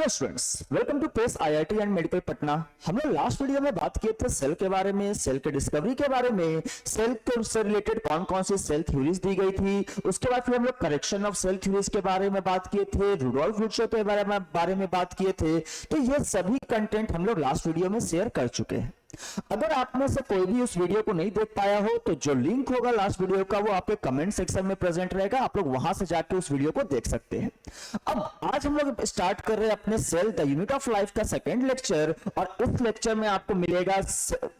Hello students, welcome to Pace IIT and medical Patna. हम लोग last video में बात किए थे सेल के बारे में, सेल के डिस्कवरी के बारे में, सेल से रिलेटेड कौन कौन सी सेल थ्योरीज दी गई थी। उसके बाद फिर हम लोग करेक्शन ऑफ सेल थ्योरीज के बारे में बात किए थे, रुडोल्फ वुडशॉ के बारे में बात किए थे। तो ये सभी कंटेंट हम लोग लास्ट वीडियो में शेयर कर चुके हैं। अगर आप में से कोई भी उस वीडियो को नहीं देख पाया हो तो जो लिंक होगा लास्ट वीडियो का वो आपके कमेंट सेक्शन में प्रेजेंट रहेगा, आप लोग वहां से जाके उस वीडियो को देख सकते हैं। अब आज हम लोग स्टार्ट कर रहे हैं अपने cell the unit of life का सेकंड लेक्चर, और इस लेक्चर में आपको मिलेगा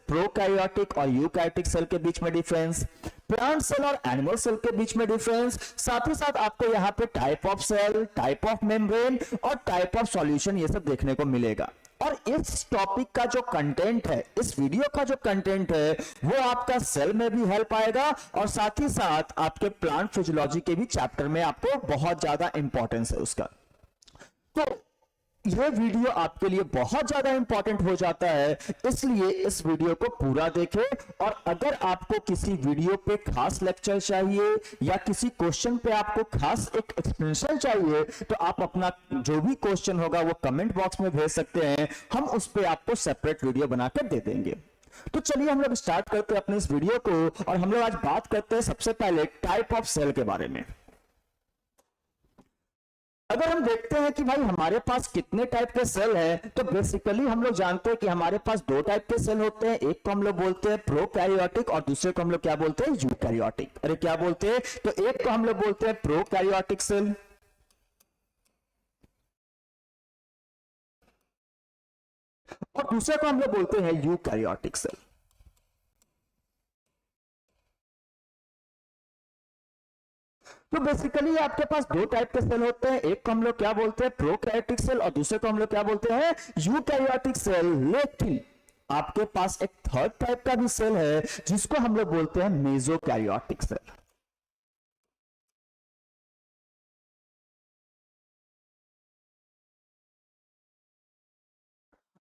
प्रोकैरियोटिक और यूकैरियोटिक सेल के बीच में डिफरेंस, प्लांट सेल और एनिमल सेल के बीच में डिफरेंस, साथ ही साथ आपको यहाँ पे type of cell, type of membrane और टाइप ऑफ सॉल्यूशन ये सब देखने को मिलेगा। और इस टॉपिक का जो कंटेंट है, इस वीडियो का जो कंटेंट है वो आपका सेल में भी हेल्प आएगा और साथ ही साथ आपके प्लांट फिजियोलॉजी के भी चैप्टर में आपको बहुत ज्यादा इंपॉर्टेंस है उसका। तो ये वीडियो आपके लिए बहुत ज्यादा इंपॉर्टेंट हो जाता है, इसलिए इस वीडियो को पूरा देखें। और अगर आपको किसी वीडियो पे खास लेक्चर चाहिए या किसी क्वेश्चन पे आपको खास एक एक्सप्लेनेशन चाहिए तो आप अपना जो भी क्वेश्चन होगा वो कमेंट बॉक्स में भेज सकते हैं, हम उस पे आपको सेपरेट वीडियो बनाकर दे देंगे। तो चलिए हम लोग स्टार्ट करते हैं अपने इस वीडियो को, और हम लोग आज बात करते हैं सबसे पहले टाइप ऑफ सेल के बारे में। अगर हम देखते हैं कि भाई हमारे पास कितने टाइप के सेल हैं, तो बेसिकली हम लोग जानते हैं कि हमारे पास दो टाइप के सेल होते हैं। एक को हम लोग बोलते हैं प्रोकैरियोटिक और दूसरे को हम लोग क्या बोलते हैं, यूकैरियोटिक। अरे क्या बोलते हैं, तो एक को हम लोग बोलते हैं प्रोकैरियोटिक सेल और दूसरे को हम लोग बोलते हैं यूकैरियोटिक सेल। तो बेसिकली आपके पास दो टाइप के सेल होते हैं, एक को हम लोग क्या बोलते हैं प्रोकैरियोटिक सेल और दूसरे को हम लोग क्या बोलते हैं यूकैरियोटिक सेल। लेकिन आपके पास एक थर्ड टाइप का भी सेल है जिसको हम लोग बोलते हैं मेसोकैरियोटिक सेल।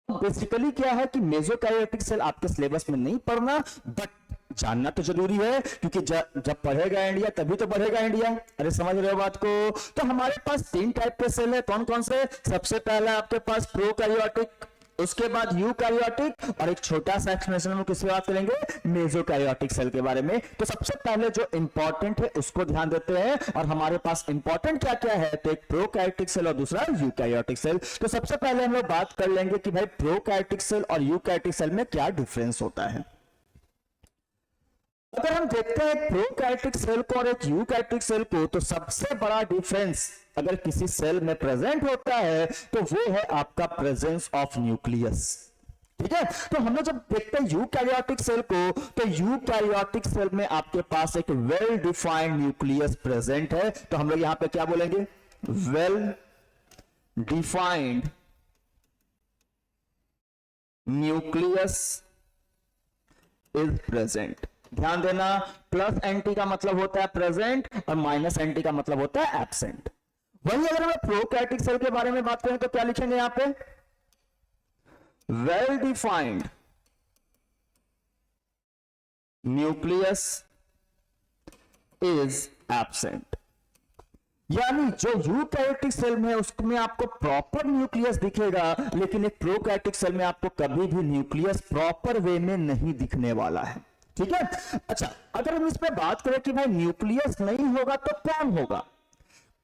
बेसिकली क्या है कि मेसोकैरियोटिक सेल आपके सिलेबस में नहीं पढ़ना, बट जानना तो जरूरी है, क्योंकि जब पढ़ेगा इंडिया तभी तो बढ़ेगा इंडिया। अरे समझ रहे हो बात को। तो हमारे पास तीन टाइप के सेल है, कौन कौन से। सबसे पहला आपके पास प्रोकैरियोटिक, उसके बाद यूकैरियोटिक और एक छोटा सा एक्सप्लेनेशन हम किसकी बात करेंगे, मेसोकैरियोटिक सेल के बारे में। तो सबसे पहले जो इंपॉर्टेंट है उसको ध्यान देते हैं, और हमारे पास इंपॉर्टेंट क्या क्या है, तो एक प्रोकैरियोटिक सेल और दूसरा यूकैरियोटिक सेल। तो सबसे पहले हम लोग बात कर लेंगे कि भाई प्रोकैरियोटिक सेल और यूकैरियोटिक सेल में क्या डिफरेंस होता है। अगर हम देखते हैं प्रोकैरियोटिक सेल को और एक यूकैरियोटिक सेल को, तो सबसे बड़ा डिफरेंस अगर किसी सेल में प्रेजेंट होता है तो वो है आपका प्रेजेंस ऑफ न्यूक्लियस। ठीक है, तो हम लोग जब देखते हैं यूकैरियोटिक सेल को, तो यूकैरियोटिक सेल में आपके पास एक वेल डिफाइंड न्यूक्लियस प्रेजेंट है। तो हम लोग यहां पे क्या बोलेंगे, well defined nucleus is present. ध्यान देना, प्लस एंटी का मतलब होता है प्रेजेंट और माइनस एंटी का मतलब होता है एब्सेंट। वही अगर हम प्रोकैरियोटिक सेल के बारे में बात करें तो क्या लिखेंगे यहां पे, well defined nucleus is absent. यानी जो यूकैरियोटिक सेल में है उसमें आपको प्रॉपर न्यूक्लियस दिखेगा, लेकिन एक प्रोकैरियोटिक सेल में आपको कभी भी न्यूक्लियस प्रॉपर वे में नहीं दिखने वाला है। ठीक है, अच्छा अगर हम इस पे बात करें कि भाई न्यूक्लियस नहीं होगा तो कौन होगा,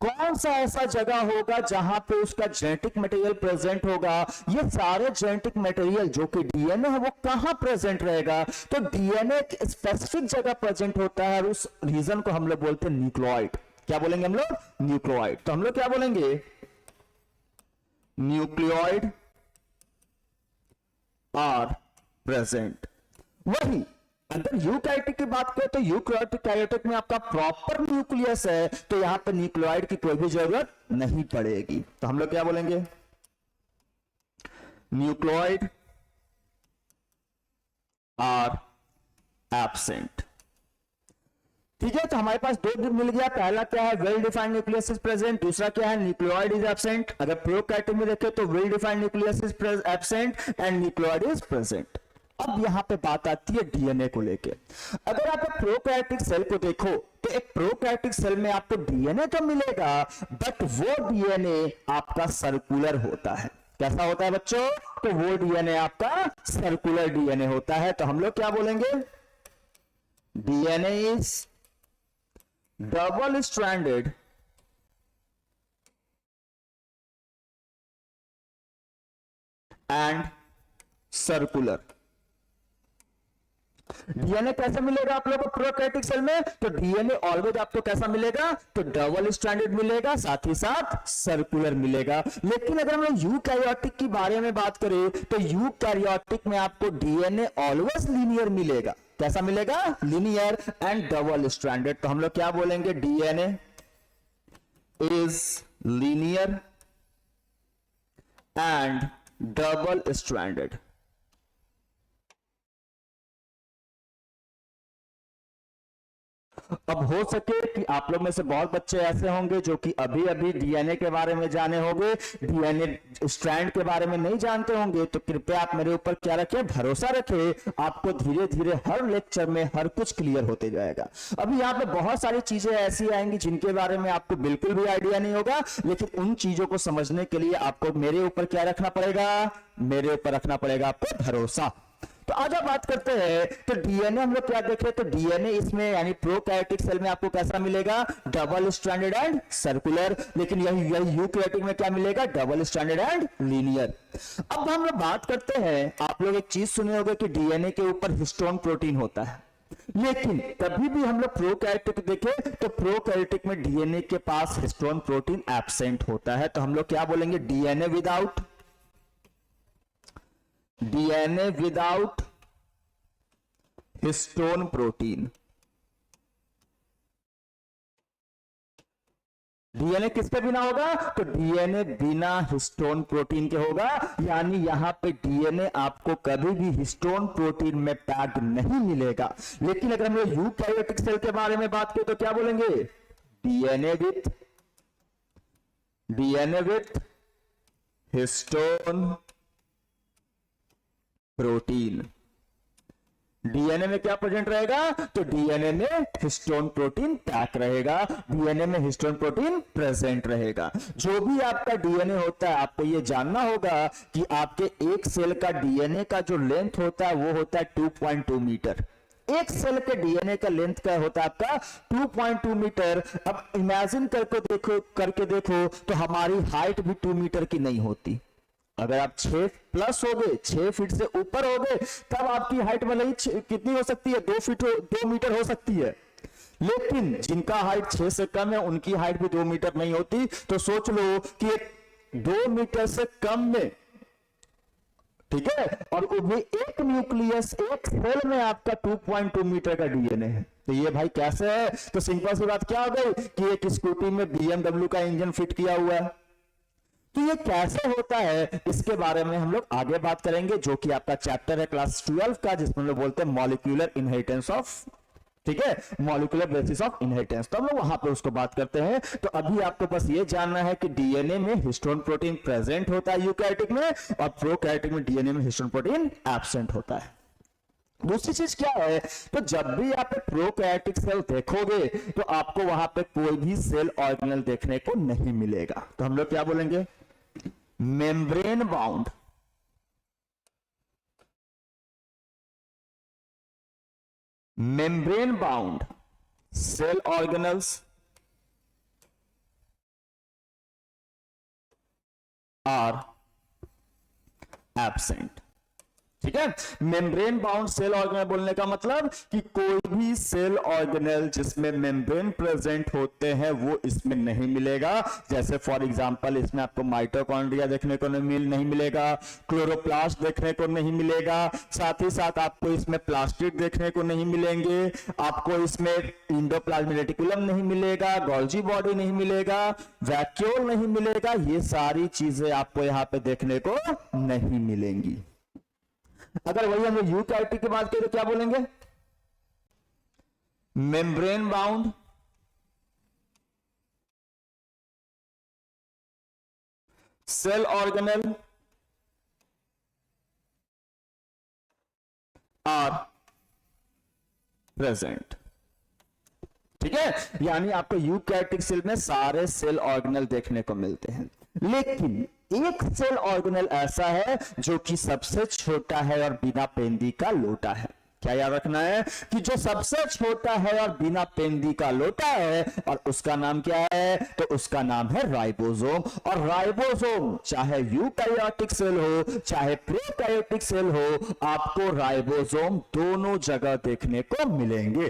कौन सा ऐसा जगह होगा जहां पे उसका जेनेटिक मटेरियल प्रेजेंट होगा। ये सारे जेनेटिक मटेरियल जो कि डीएनए है वो कहां प्रेजेंट रहेगा, तो डीएनए एक स्पेसिफिक जगह प्रेजेंट होता है, उस रीजन को हम लोग बोलते हैं न्यूक्लियोइड। क्या बोलेंगे हम लोग, न्यूक्लियोइड। तो हम लोग क्या बोलेंगे, न्यूक्लियोइड आर प्रेजेंट। वही अगर यूकैरियोटिक की बात करें तो यूकैरियोटिक में आपका प्रॉपर न्यूक्लियस है, तो यहां पर न्यूक्लियोइड की कोई भी जरूरत नहीं पड़ेगी। तो हम लोग क्या बोलेंगे, न्यूक्लियोइड आर एब्सेंट। ठीक है, तो हमारे पास दो मिल गया। पहला क्या है, well defined nucleus is present, दूसरा क्या है, न्यूक्लियोइड इज एब्सेंट। अगर प्रोकैरियोटिक में देखें तो well defined nucleus is absent and nucleoid is present. अब यहां पे बात आती है डीएनए को लेके। अगर आप एक प्रोकैरियोटिक सेल को देखो तो एक प्रोकैरियोटिक सेल में आपको डीएनए तो मिलेगा, बट वो डीएनए आपका सर्कुलर होता है। कैसा होता है बच्चों? तो वो डीएनए आपका सर्कुलर डीएनए होता है। तो हम लोग क्या बोलेंगे? DNA is double stranded and circular. DNA कैसे मिलेगा आप लोगों को प्रोकैरियोटिक सेल में? तो डीएनए ऑलवेज आपको कैसा मिलेगा? तो डबल स्ट्रैंडेड मिलेगा, साथ ही साथ सर्कुलर मिलेगा। लेकिन अगर हम यूकैरियोटिक के बारे में बात करें तो यूकैरियोटिक में आपको डीएनए ऑलवेज लीनियर मिलेगा। कैसा मिलेगा? Linear and double stranded. तो हम लोग क्या बोलेंगे? DNA is linear and double stranded. अब हो सके कि आप लोग में से बहुत बच्चे ऐसे होंगे जो कि अभी अभी डीएनए के बारे में जाने होंगे, डीएनए स्ट्रैंड के बारे में नहीं जानते होंगे। तो कृपया आप मेरे ऊपर क्या रखें? भरोसा रखें, आपको धीरे धीरे हर लेक्चर में हर कुछ क्लियर होते जाएगा। अभी यहाँ पे बहुत सारी चीजें ऐसी आएंगी जिनके बारे में आपको बिल्कुल भी आइडिया नहीं होगा, लेकिन उन चीजों को समझने के लिए आपको मेरे ऊपर क्या रखना पड़ेगा? मेरे ऊपर रखना पड़ेगा आपको भरोसा। तो आज आप बात करते हैं तो डीएनए हम लोग क्या देख रहे हैं? तो डीएनए इसमें यानी प्रोकैरियोटिक सेल में आपको कैसा मिलेगा? Double stranded and circular. लेकिन यही यूकैरियोटिक में क्या मिलेगा? Double stranded and linear. अब हम लोग बात करते हैं, आप लोग एक चीज सुने होंगे कि डीएनए के ऊपर हिस्टोन प्रोटीन होता है, लेकिन कभी भी हम लोग प्रोकैरियोटिक देखें तो प्रोकैरियोटिक में डीएनए के पास हिस्टोन प्रोटीन एब्सेंट होता है। तो हम लोग क्या बोलेंगे? DNA without histone protein. DNA किसके बिना होगा? तो डीएनए बिना हिस्टोन प्रोटीन के होगा, यानी यहां पे डीएनए आपको कभी भी हिस्टोन प्रोटीन में पैक्ड नहीं मिलेगा। लेकिन अगर हम लोग यूकैरियोटिक सेल के बारे में बात करें तो क्या बोलेंगे? DNA with histone protein. DNA में क्या प्रेजेंट रहेगा? तो डीएनए में हिस्टोन प्रोटीन पैक रहेगा, डीएनए में हिस्टोन प्रोटीन प्रेजेंट रहेगा। जो भी आपका डीएनए होता है आपको ये जानना होगा कि आपके एक सेल का डीएनए का जो लेंथ होता है वो होता है 2.2 मीटर। एक सेल के डीएनए का लेंथ क्या होता है आपका? 2.2 मीटर। अब इमेजिन करके देखो तो हमारी हाइट भी 2 मीटर की नहीं होती। अगर आप 6 प्लस हो गए, 6 फीट से ऊपर हो गए, तब आपकी हाइट भले ही कितनी हो सकती है? 2 मीटर हो सकती है। लेकिन जिनका हाइट 6 से कम है उनकी हाइट भी 2 मीटर नहीं होती। तो सोच लो कि 2 मीटर से कम में, ठीक है, और वो भी एक न्यूक्लियस, एक सेल में आपका 2.2 मीटर का डीएनए है। तो ये भाई कैसे है? तो सिंपल सी बात क्या हो गई कि एक स्कूटी में बीएमडब्ल्यू का इंजन फिट किया हुआ है। तो ये कैसे होता है इसके बारे में हम लोग आगे बात करेंगे, जो कि आपका चैप्टर है क्लास 12 का, जिसमें हम लोग बोलते हैं मॉलिक्यूलर इनहेरिटेंस ऑफ, ठीक है, मॉलिक्यूलर बेसिस ऑफ इनहेरिटेंस। तो हम लोग वहां पे उसको बात करते हैं। तो अभी आपको बस ये जानना है कि डीएनए में हिस्टोन प्रोटीन प्रेजेंट होता है यूकैरियोटिक में, और प्रोकैरियोटिक में डीएनए में हिस्टोन प्रोटीन एब्सेंट होता है। दूसरी चीज क्या है? तो जब भी आप प्रोकैरियोटिक सेल देखोगे तो आपको वहां पे कोई भी सेल ऑर्गेनेल देखने को नहीं मिलेगा। तो हम लोग क्या बोलेंगे? Membrane bound cell organelles are absent. ठीक है, मेम्ब्रेन बाउंड सेल ऑर्गेनल बोलने का मतलब कि कोई भी सेल ऑर्गेनल जिसमें मेम्ब्रेन प्रेजेंट होते हैं वो इसमें नहीं मिलेगा। जैसे फॉर एग्जांपल इसमें आपको माइटोकॉन्ड्रिया देखने को नहीं मिलेगा, क्लोरोप्लास्ट देखने को नहीं मिलेगा, साथ ही साथ आपको इसमें प्लास्टिड देखने को नहीं मिलेंगे, आपको इसमें इंडोप्लाज्मिक रेटिकुलम नहीं मिलेगा, गोल्जी बॉडी नहीं मिलेगा, वैक्यूल नहीं मिलेगा। ये सारी चीजें आपको यहां पे देखने को नहीं मिलेंगी। अगर वही हम यूकैरियोटिक की बात करें तो क्या बोलेंगे? Membrane bound cell organelle are present. ठीक है, यानी आपको यूकैरियोटिक सेल में सारे सेल ऑर्गेनल देखने को मिलते हैं, लेकिन एक सेल ऑर्गेनल ऐसा है जो कि सबसे छोटा है और बिना पेंदी का लोटा है। क्या याद रखना है कि जो सबसे छोटा है और बिना पेंदी का लोटा है, और उसका नाम क्या है, तो उसका नाम है राइबोसोम। और राइबोसोम चाहे यूकैरियोटिक सेल हो चाहे प्रोकैरियोटिक सेल हो, आपको राइबोसोम दोनों जगह देखने को मिलेंगे।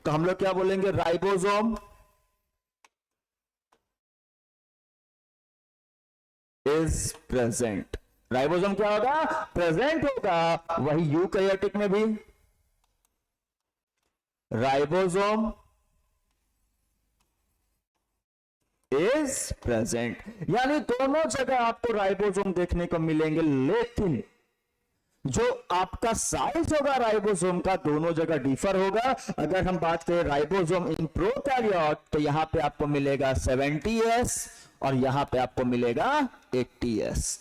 तो हम लोग क्या बोलेंगे, राइबोसोम इज प्रेजेंट। राइबोसोम क्या होगा, प्रेजेंट होगा। वही यूकैरियोटिक में भी राइबोसोम इज प्रेजेंट, यानी दोनों जगह आपको राइबोसोम देखने को मिलेंगे, लेकिन जो आपका साइज होगा राइबोसोम का दोनों जगह डिफर होगा। अगर हम बात करें राइबोसोम इन प्रोकैरियोट, तो यहां पे आपको मिलेगा 70s और यहां पे आपको मिलेगा 80s।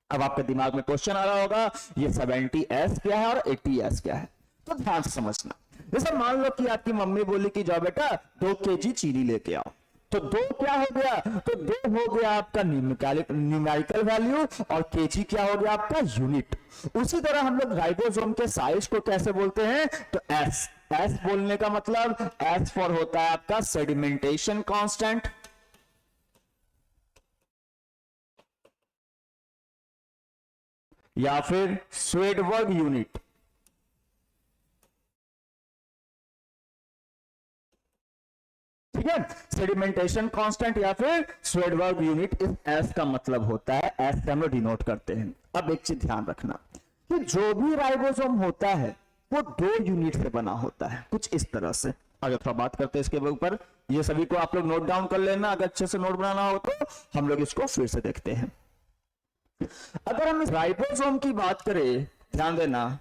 अब आपके दिमाग में क्वेश्चन आ रहा होगा ये 70s क्या है और 80s क्या है, तो ध्यान से समझना। जैसे मान लो कि आपकी मम्मी बोली कि जाओ बेटा 2 kg चीनी लेके आओ, तो 2 क्या हो गया, तो 2 हो गया आपका न्यूमेरिकल वैल्यू और केजी क्या हो गया आपका यूनिट। उसी तरह हम लोग राइबोसोम के साइज को कैसे बोलते हैं, तो एस। एस बोलने का मतलब एस फॉर होता है आपका सेडिमेंटेशन कांस्टेंट, या फिर स्वेडबर्ग यूनिट। ठीक है, सेडिमेंटेशन कांस्टेंट या फिर स्वेडबर्ग यूनिट, इस एस का मतलब होता है, एस से हम लोग डिनोट करते हैं। अब एक चीज ध्यान रखना कि जो भी राइबोसोम होता है वो 2 यूनिट से बना होता है, कुछ इस तरह से। अगर थोड़ा बात करते हैं इसके ऊपर, ये सभी को आप लोग नोट डाउन कर लेना, अगर अच्छे से नोट बनाना हो तो हम लोग इसको फिर से देखते हैं। अगर हम इस राइबोसोम की बात करें, ध्यान देना,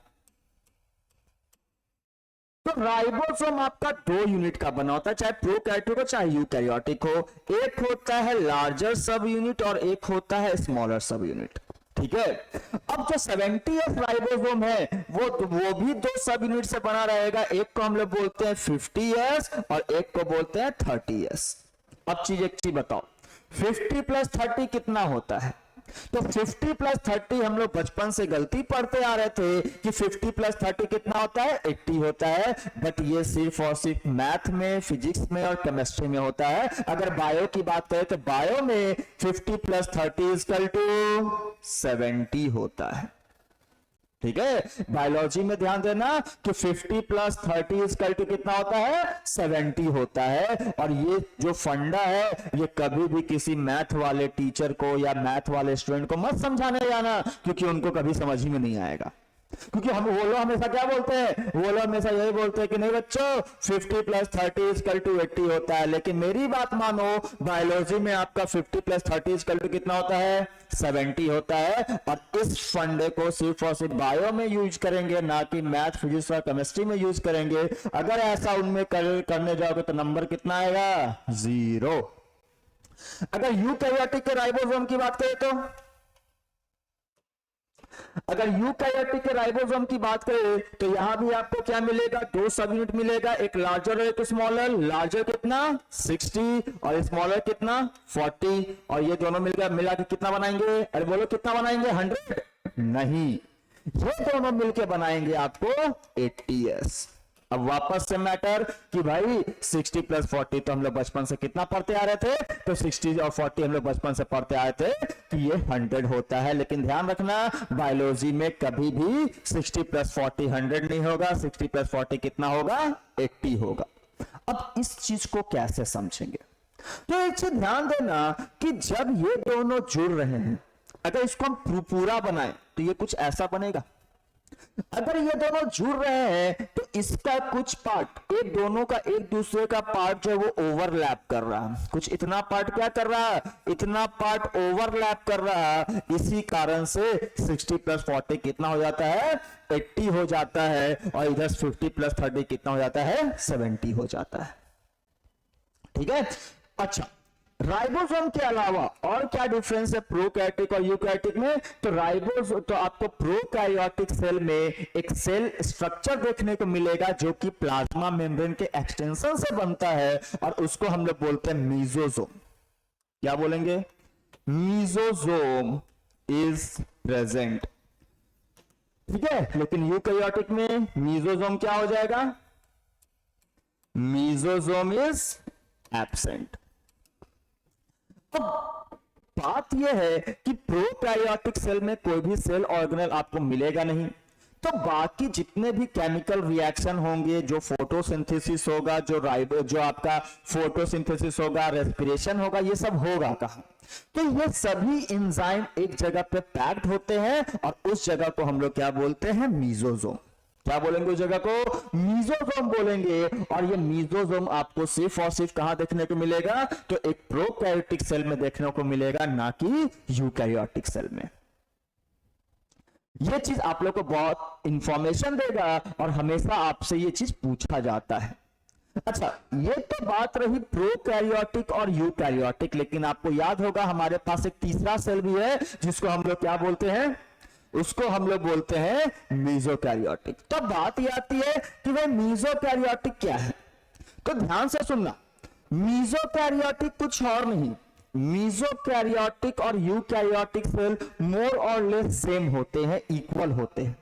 तो राइबोसोम आपका 2 यूनिट का बना होता है, चाहे प्रोकैरियोटिक हो चाहे यूकैरियोटिक हो। एक होता है लार्जर सब यूनिट और एक होता है स्मॉलर सब यूनिट। ठीक है, अब जो 70s राइबोसोम है वो भी 2 सब यूनिट से बना रहेगा। एक को हम लोग बोलते हैं 50s और एक को बोलते हैं 30s। अब एक चीज बताओ, 50 + 30 कितना होता है, तो 50 + 30 हम लोग बचपन से गलती पढ़ते आ रहे थे कि 50 + 30 कितना होता है, 80 होता है। बट ये सिर्फ और सिर्फ मैथ में, फिजिक्स में और केमिस्ट्री में होता है। अगर बायो की बात करें तो बायो में 50 + 30 = 70 होता है। ठीक है, बायोलॉजी में ध्यान देना कि 50 + 30 = कितना होता है, 70 होता है। और ये जो फंडा है ये कभी भी किसी मैथ वाले टीचर को या मैथ वाले स्टूडेंट को मत समझाने जाना, क्योंकि उनको कभी समझ ही में नहीं आएगा। क्योंकि हम वो लोग हमेशा क्या बोलते हैं, वो लोग हमेशा यही बोलते हैं कि नहीं बच्चों 50 + 30 = 80 होता है। लेकिन मेरी बात मानो, बायोलॉजी में आपका 50 + 30 = कितना होता है, 70 होता है। और इस फंडे को सिर्फ और सिर्फ बायो में यूज करेंगे, ना कि मैथ, फिजिक्स और केमिस्ट्री में यूज करेंगे। अगर ऐसा उनमें करने जाओगे तो नंबर कितना आएगा, 0। अगर यूकैरियोटिक के राइबोसोम की बात करें तो, अगर यूकैरियोटिक के राइबोसोम की बात करें तो यहां भी आपको क्या मिलेगा, 2 सब यूनिट मिलेगा, एक लार्जर और एक स्मॉलर। लार्जर कितना 60 और स्मॉलर कितना 40, और ये दोनों मिला के कितना बनाएंगे, अरे बोलो कितना बनाएंगे, 100 नहीं, ये दोनों मिलके बनाएंगे आपको 80s। अब वापस से मैटर कि भाई 60 + 40 तो हम लोग बचपन से कितना पढ़ते आ रहे थे, तो 60 और 40 हम लोग बचपन से पढ़ते आए थे कि ये 100 होता है। लेकिन ध्यान रखना, बायोलॉजी में कभी भी 60 + 40 100 नहीं होगा, 60 + 40 कितना होगा, 80 होगा। अब इस चीज को कैसे समझेंगे, तो एक चीज ध्यान देना कि जब ये दोनों जुड़ रहे हैं, अगर इसको हम पूरा बनाएं तो ये कुछ ऐसा बनेगा। अगर ये दोनों जुड़ रहे हैं तो इसका कुछ पार्ट, एक दोनों का एक दूसरे का पार्ट जो है वो ओवरलैप कर रहा है, कुछ इतना पार्ट क्या कर रहा है, इतना पार्ट ओवरलैप कर रहा है। इसी कारण से 60 + 40 कितना हो जाता है, 80 हो जाता है, और इधर 50 + 30 कितना हो जाता है, 70 हो जाता है। ठीक है, अच्छा राइबोसोम के अलावा और क्या डिफरेंस है प्रोकैरियोटिक और यूकैरियोटिक में? तो राइबोसोम तो आपको प्रोकैरियोटिक सेल में एक सेल स्ट्रक्चर देखने को मिलेगा जो कि प्लाज्मा मेम्ब्रेन के एक्सटेंशन से बनता है और उसको हम लोग बोलते हैं मीजोसोम। क्या बोलेंगे? Mesosome is present. ठीक है, लेकिन यूकैरियोटिक में मीजोसोम क्या हो जाएगा? Mesosome is absent. अब बात यह है कि प्रोकैरियोटिक सेल में कोई भी सेल ऑर्गेनल आपको मिलेगा नहीं, तो बाकी जितने भी केमिकल रिएक्शन होंगे, जो फोटोसिंथेसिस होगा, जो आपका फोटोसिंथेसिस होगा, रेस्पिरेशन होगा, ये सब होगा कहां? तो ये सभी एंजाइम एक जगह पे पैक्ड होते हैं और उस जगह को हम लोग क्या बोलते हैं? मीजोसोम। क्या बोलेंगे उस जगह को? मीजोसोम बोलेंगे। और ये मीजोसोम आपको सिर्फ और सिर्फ कहां देखने को मिलेगा? तो एक प्रोकैरियोटिक सेल में देखने को मिलेगा, ना कि यूकैरियोटिक सेल में। ये चीज आप लोग को बहुत इंफॉर्मेशन देगा और हमेशा आपसे ये चीज पूछा जाता है। अच्छा, ये तो बात रही प्रोकैरियोटिक और यूकैरियोटिक, लेकिन आपको याद होगा हमारे पास एक तीसरा सेल भी है जिसको हम लोग क्या बोलते हैं? उसको हम लोग बोलते हैं मीजोकैरियोटिक। तो बात ये आती है कि भाई मीजोकैरियोटिक क्या है? तो ध्यान से सुनना, मीजोकैरियोटिक कुछ और नहीं, मीजोकैरियोटिक और यूकैरियोटिक सेल मोर और लेस सेम होते हैं, इक्वल होते हैं।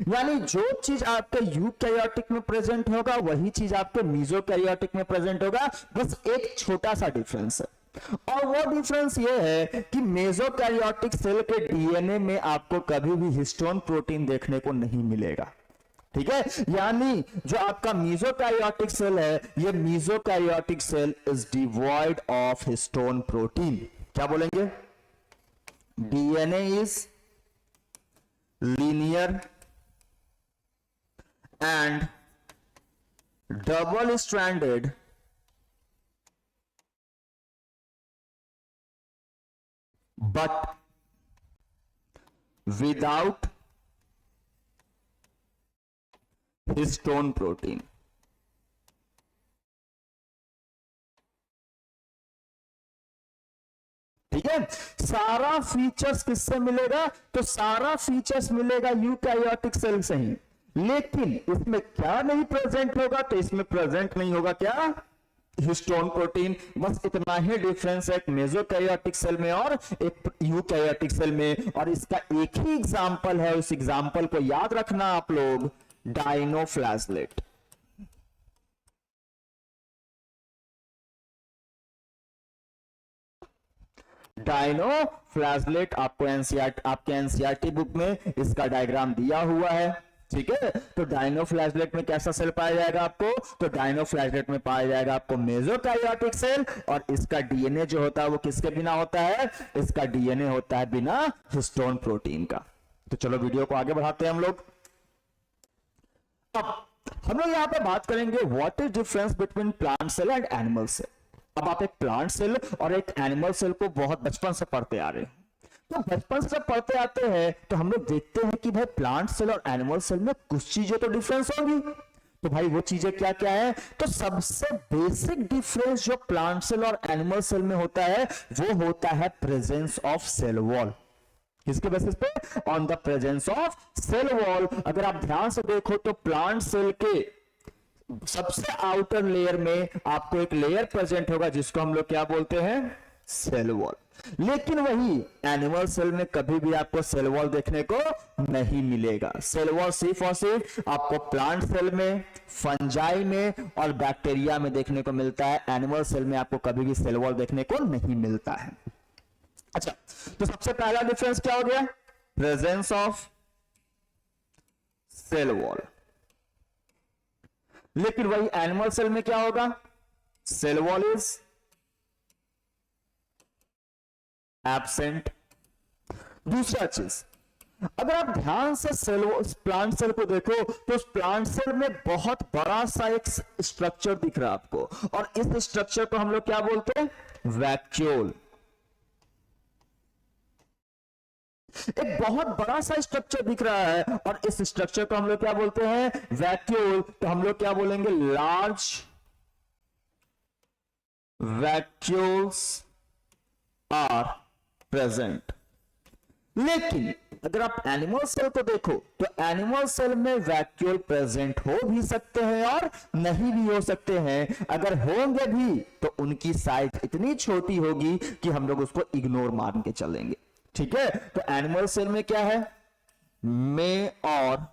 यानी जो चीज आपके यूकैरियोटिक में प्रेजेंट होगा वही चीज आपके मीजोकैरियोटिक में प्रेजेंट होगा, बस एक छोटा सा डिफरेंस है। और वो डिफरेंस ये है कि मेसोकैरियोटिक सेल के डीएनए में आपको कभी भी हिस्टोन प्रोटीन देखने को नहीं मिलेगा। ठीक है, यानी जो आपका मेसोकैरियोटिक सेल है, ये mesokaryotic cell is devoid of histone protein. क्या बोलेंगे? DNA is linear and double stranded but without histone protein। ठीक है, सारा फीचर्स किससे मिलेगा? तो सारा फीचर्स मिलेगा यूकैरियोटिक सेल से ही, लेकिन इसमें क्या नहीं प्रेजेंट होगा? तो इसमें प्रेजेंट नहीं होगा क्या? Histone protein. बस इतना ही डिफरेंस है एक मेसोकैरियोटिक सेल में और एक यूकैरियोटिक सेल में। और इसका एक ही एग्जांपल है, उस एग्जांपल को याद रखना आप लोग, डायनोफ्लैजलेट। डायनोफ्लैजलेट आपको आपके एनसीईआरटी बुक में इसका डायग्राम दिया हुआ है। ठीक है, तो डायनोफ्लैजलेट में कैसा सेल पाया जाएगा आपको? तो डायनोफ्लैजलेट में पाया जाएगा आपको मेसोकैरियोटिक सेल, और इसका डीएनए जो होता है वो किसके बिना होता है? इसका डीएनए होता है बिना हिस्टोन प्रोटीन का। तो चलो वीडियो को आगे बढ़ाते हैं हम लोग। अब हम लोग यहां पे बात करेंगे what is difference between plant cell and animal cell. अब आप एक प्लांट सेल और एक एनिमल सेल को बहुत बचपन से पढ़ते आ रहे हैं, तो बचपन से जब पढ़ते आते हैं तो हम लोग देखते हैं कि भाई प्लांट सेल और एनिमल सेल में कुछ चीजें तो डिफरेंस होगी। तो भाई वो चीजें क्या क्या है? तो सबसे बेसिक डिफरेंस जो प्लांट सेल और एनिमल सेल में होता है वो होता है प्रेजेंस ऑफ सेल वॉल। किसके बेसिस पे? On the presence of cell wall. अगर आप ध्यान से देखो तो प्लांट सेल के सबसे आउटर लेयर में आपको एक लेयर प्रेजेंट होगा जिसको हम लोग क्या बोलते हैं? Cell wall. लेकिन वही एनिमल सेल में कभी भी आपको सेल वॉल देखने को नहीं मिलेगा। सेल वॉल सिर्फ और सिर्फ आपको प्लांट सेल में, फंजाई में और बैक्टीरिया में देखने को मिलता है। एनिमल सेल में आपको कभी भी सेल वॉल देखने को नहीं मिलता है। अच्छा, तो सबसे पहला डिफरेंस क्या हो गया? Presence of cell wall. लेकिन वही एनिमल सेल में क्या होगा? Cell wall is absent. दूसरा चीज, अगर आप ध्यान से प्लांट सेल को देखो तो उस प्लांट सेल में बहुत बड़ा सा एक स्ट्रक्चर दिख रहा है आपको, और इस स्ट्रक्चर को हम लोग क्या बोलते हैं? वैक्यूल। एक बहुत बड़ा सा स्ट्रक्चर दिख रहा है और इस स्ट्रक्चर को हम लोग क्या बोलते हैं? वैक्यूल। तो हम लोग क्या बोलेंगे? Large vacuoles are present. लेकिन अगर आप एनिमल सेल को देखो तो एनिमल सेल में वैक्यूल प्रेजेंट हो भी सकते हैं और नहीं भी हो सकते हैं। अगर होंगे भी तो उनकी साइज इतनी छोटी होगी कि हम लोग उसको इग्नोर मान के चलेंगे। ठीक है, तो एनिमल सेल में क्या है, मे और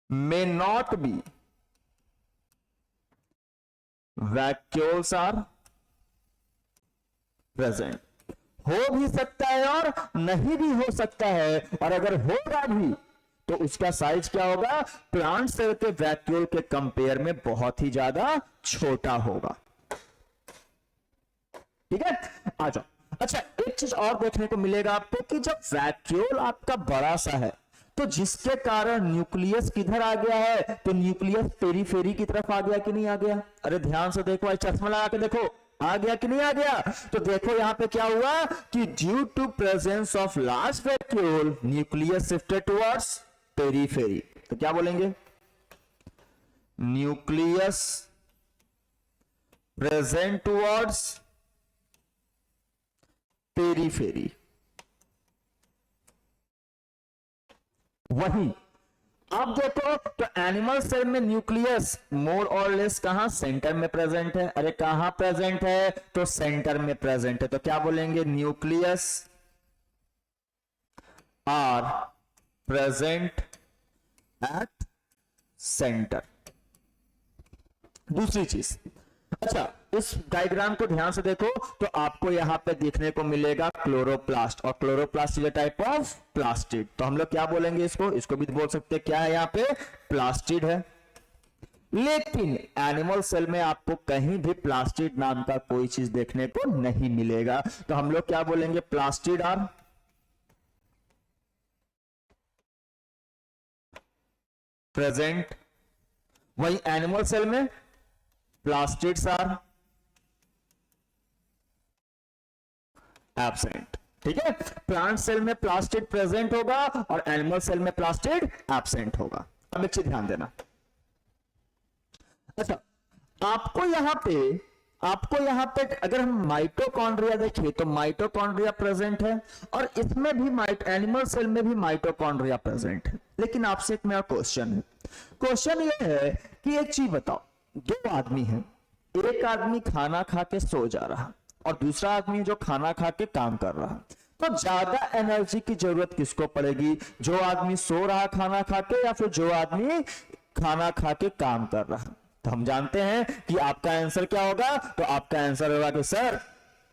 may not be vacuoles are present. हो भी सकता है और नहीं भी हो सकता है, और अगर होगा भी तो उसका साइज क्या होगा, प्लांट सेल के वैक्यूल के कंपेयर में बहुत ही ज्यादा छोटा होगा। ठीक है, आ जाओ। अच्छा, एक चीज और देखने को मिलेगा आपको कि जब वैक्यूल आपका बड़ा सा है तो जिसके कारण न्यूक्लियस किधर आ गया है, तो न्यूक्लियस पेरीफेरी की तरफ आ गया कि नहीं आ गया। अरे ध्यान से देखो, चश्मा लगा के देखो, आ गया कि नहीं आ गया। तो देखो यहां पे क्या हुआ कि due to presence of large vacuole nucleus shifted towards periphery. तो क्या बोलेंगे, न्यूक्लियस प्रेजेंट टुवर्ड्स पेरीफेरी। वही अब देखो तो एनिमल सेल में न्यूक्लियस मोर और लेस कहां, सेंटर में प्रेजेंट है। अरे कहां प्रेजेंट है, तो सेंटर में प्रेजेंट है। तो क्या बोलेंगे, nucleus are present at centre. दूसरी चीज, अच्छा इस डायग्राम को ध्यान से देखो तो आपको यहां पे देखने को मिलेगा क्लोरोप्लास्ट, और chloroplast is a type of plastid. तो हम लोग क्या बोलेंगे इसको भी बोल सकते हैं क्या है, यहां पे प्लास्टिड है। लेकिन एनिमल सेल में आपको कहीं भी प्लास्टिड नाम का कोई चीज देखने को नहीं मिलेगा। तो हम लोग क्या बोलेंगे, प्लास्टिड आर प्रेजेंट। वही एनिमल सेल में प्लास्टिड्स आर एब्सेंट। ठीक है, प्लांट सेल में प्लास्टिड प्रेजेंट होगा और एनिमल सेल में प्लास्टिड एब्सेंट होगा। अब एक चीज ध्यान देना। अच्छा, आपको यहां पे अगर हम माइटोकॉन्ड्रिया देखें तो माइटोकॉन्ड्रिया प्रेजेंट है, और इसमें भी एनिमल सेल में भी माइटोकॉन्ड्रिया प्रेजेंट है। लेकिन आपसे एक मेरा क्वेश्चन है, क्वेश्चन ये है कि एक चीज बताओ, दो आदमी हैं, एक आदमी खाना खा के सो जा रहा और दूसरा आदमी जो खाना खा के काम कर रहा, तो ज्यादा एनर्जी की जरूरत किसको पड़ेगी, जो आदमी सो रहा खाना खा के या फिर जो आदमी खाना खा के काम कर रहा। तो हम जानते हैं कि आपका आंसर क्या होगा, तो आपका आंसर होगा कि सर